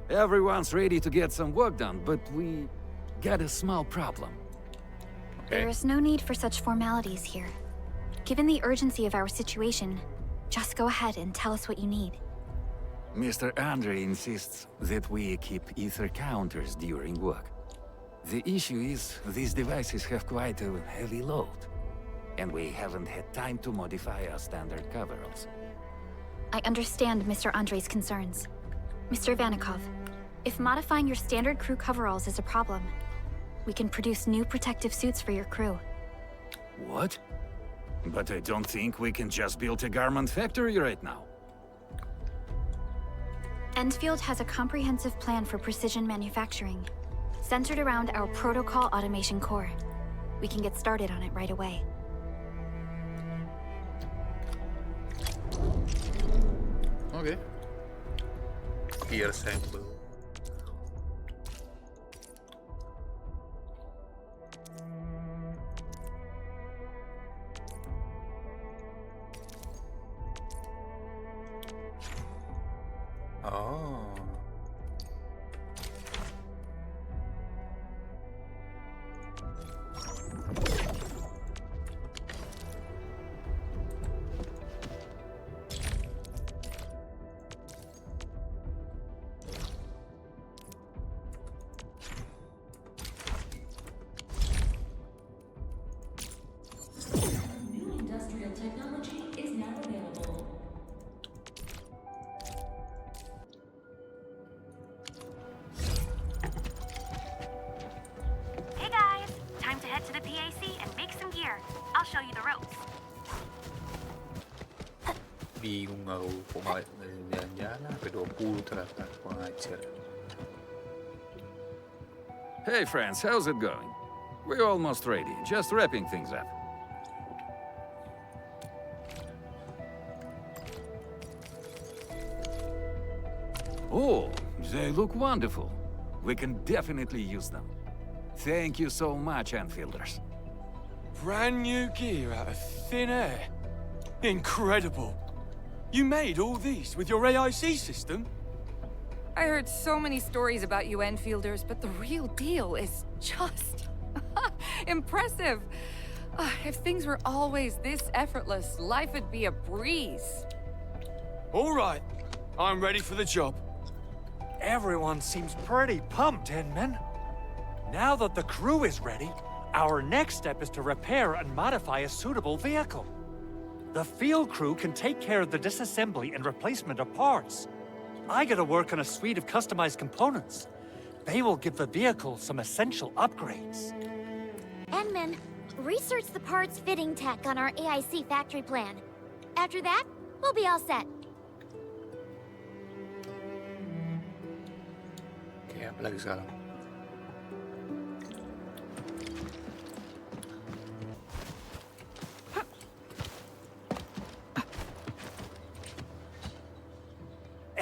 Everyone's ready to get some work done, but we got a small problem. There is no need for such formalities here. Given the urgency of our situation, just go ahead and tell us what you need. Mr. Andre insists that we keep ether counters during work. The issue is, these devices have quite a heavy load. And we haven't had time to modify our standard coveralls. I understand Mr. Andre's concerns. Mr. Vanikov, if modifying your standard crew coveralls is a problem, we can produce new protective suits for your crew. What? But I don't think we can just build a garment factory right now. Endfield has a comprehensive plan for precision manufacturing, centered around our protocol automation core. We can get started on it right away. Okay. Gear sample. Oh. New industrial technology is now available. Hey guys, time to head to the PAC and make some gear. I'll show you the ropes. Bingung aku kok jalan-jalan sampai 20 ternyata kurang ajar. Hey friends, how's it going? We're almost ready, just wrapping things up. Oh, they look wonderful. We can definitely use them. Thank you so much, Enfielders. Brand new gear out of thin air. Incredible. You made all these with your AIC system? I heard so many stories about you Enfielders, but the real deal is just impressive. If things were always this effortless, life would be a breeze. All right, I'm ready for the job. Everyone seems pretty pumped, Inman. Now that the crew is ready, our next step is to repair and modify a suitable vehicle. The field crew can take care of the disassembly and replacement of parts. I gotta work on a suite of customized components. They will give the vehicle some essential upgrades. Enman, research the parts fitting tech on our AIC factory plan. After that, we'll be all set. Oke, apa lagi sekarang?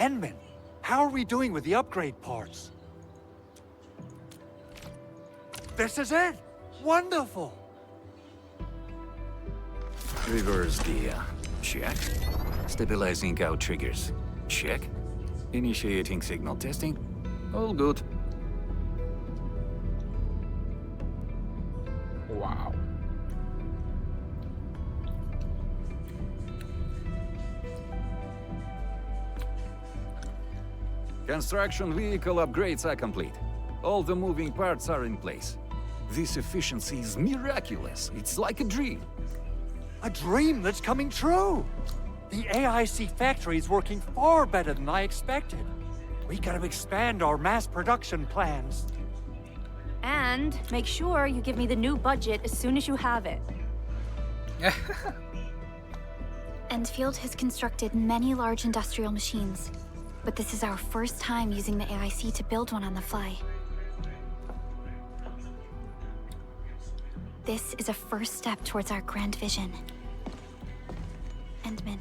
Enman, how are we doing with the upgrade parts? This is it! Wonderful! Reverse gear. Check. Stabilizing out triggers. Check. Initiating signal testing. All good. Wow. Construction vehicle upgrades are complete. All the moving parts are in place. This efficiency is miraculous. It's like a dream. A dream that's coming true! The AIC factory is working far better than I expected. We gotta expand our mass production plans. And make sure you give me the new budget as soon as you have it. Endfield has constructed many large industrial machines, but this is our first time using the AIC to build one on the fly. This is a first step towards our grand vision. Endman,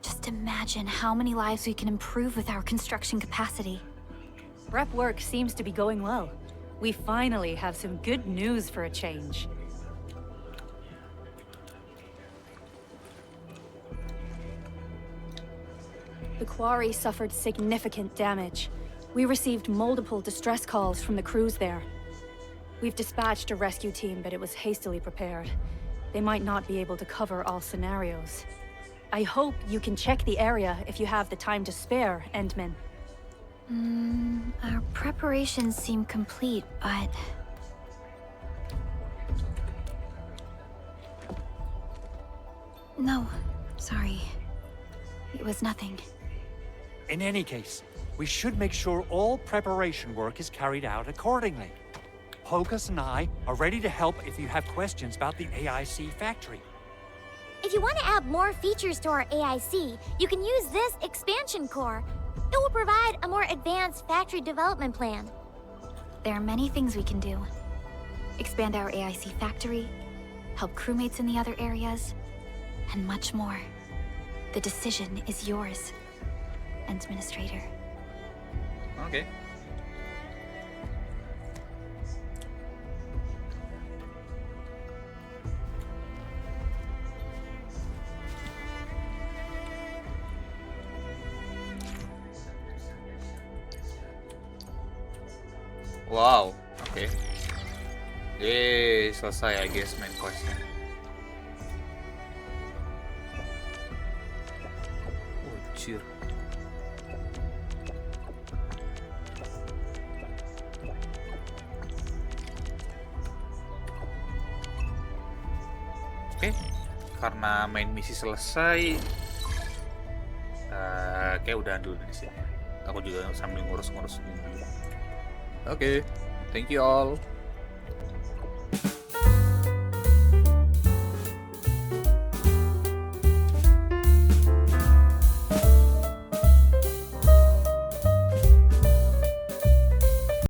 just imagine how many lives we can improve with our construction capacity. Prep work seems to be going well. We finally have some good news for a change. The quarry suffered significant damage. We received multiple distress calls from the crews there. We've dispatched a rescue team, but it was hastily prepared. They might not be able to cover all scenarios. I hope you can check the area if you have the time to spare, Endman. Our preparations seem complete, but... No, sorry. It was nothing. In any case, we should make sure all preparation work is carried out accordingly. Pogus and I are ready to help if you have questions about the AIC factory. If you want to add more features to our AIC, you can use this expansion core. It will provide a more advanced factory development plan. There are many things we can do. Expand our AIC factory, help crewmates in the other areas, and much more. The decision is yours, Administrator. Okay. Wow, oke. Selesai I guess main questnya. Oh, cheer. Oke, karena main misi selesai, kayak udah dulu di sini. Aku juga sambil ngurus-ngurus ini. Oke, thank you all.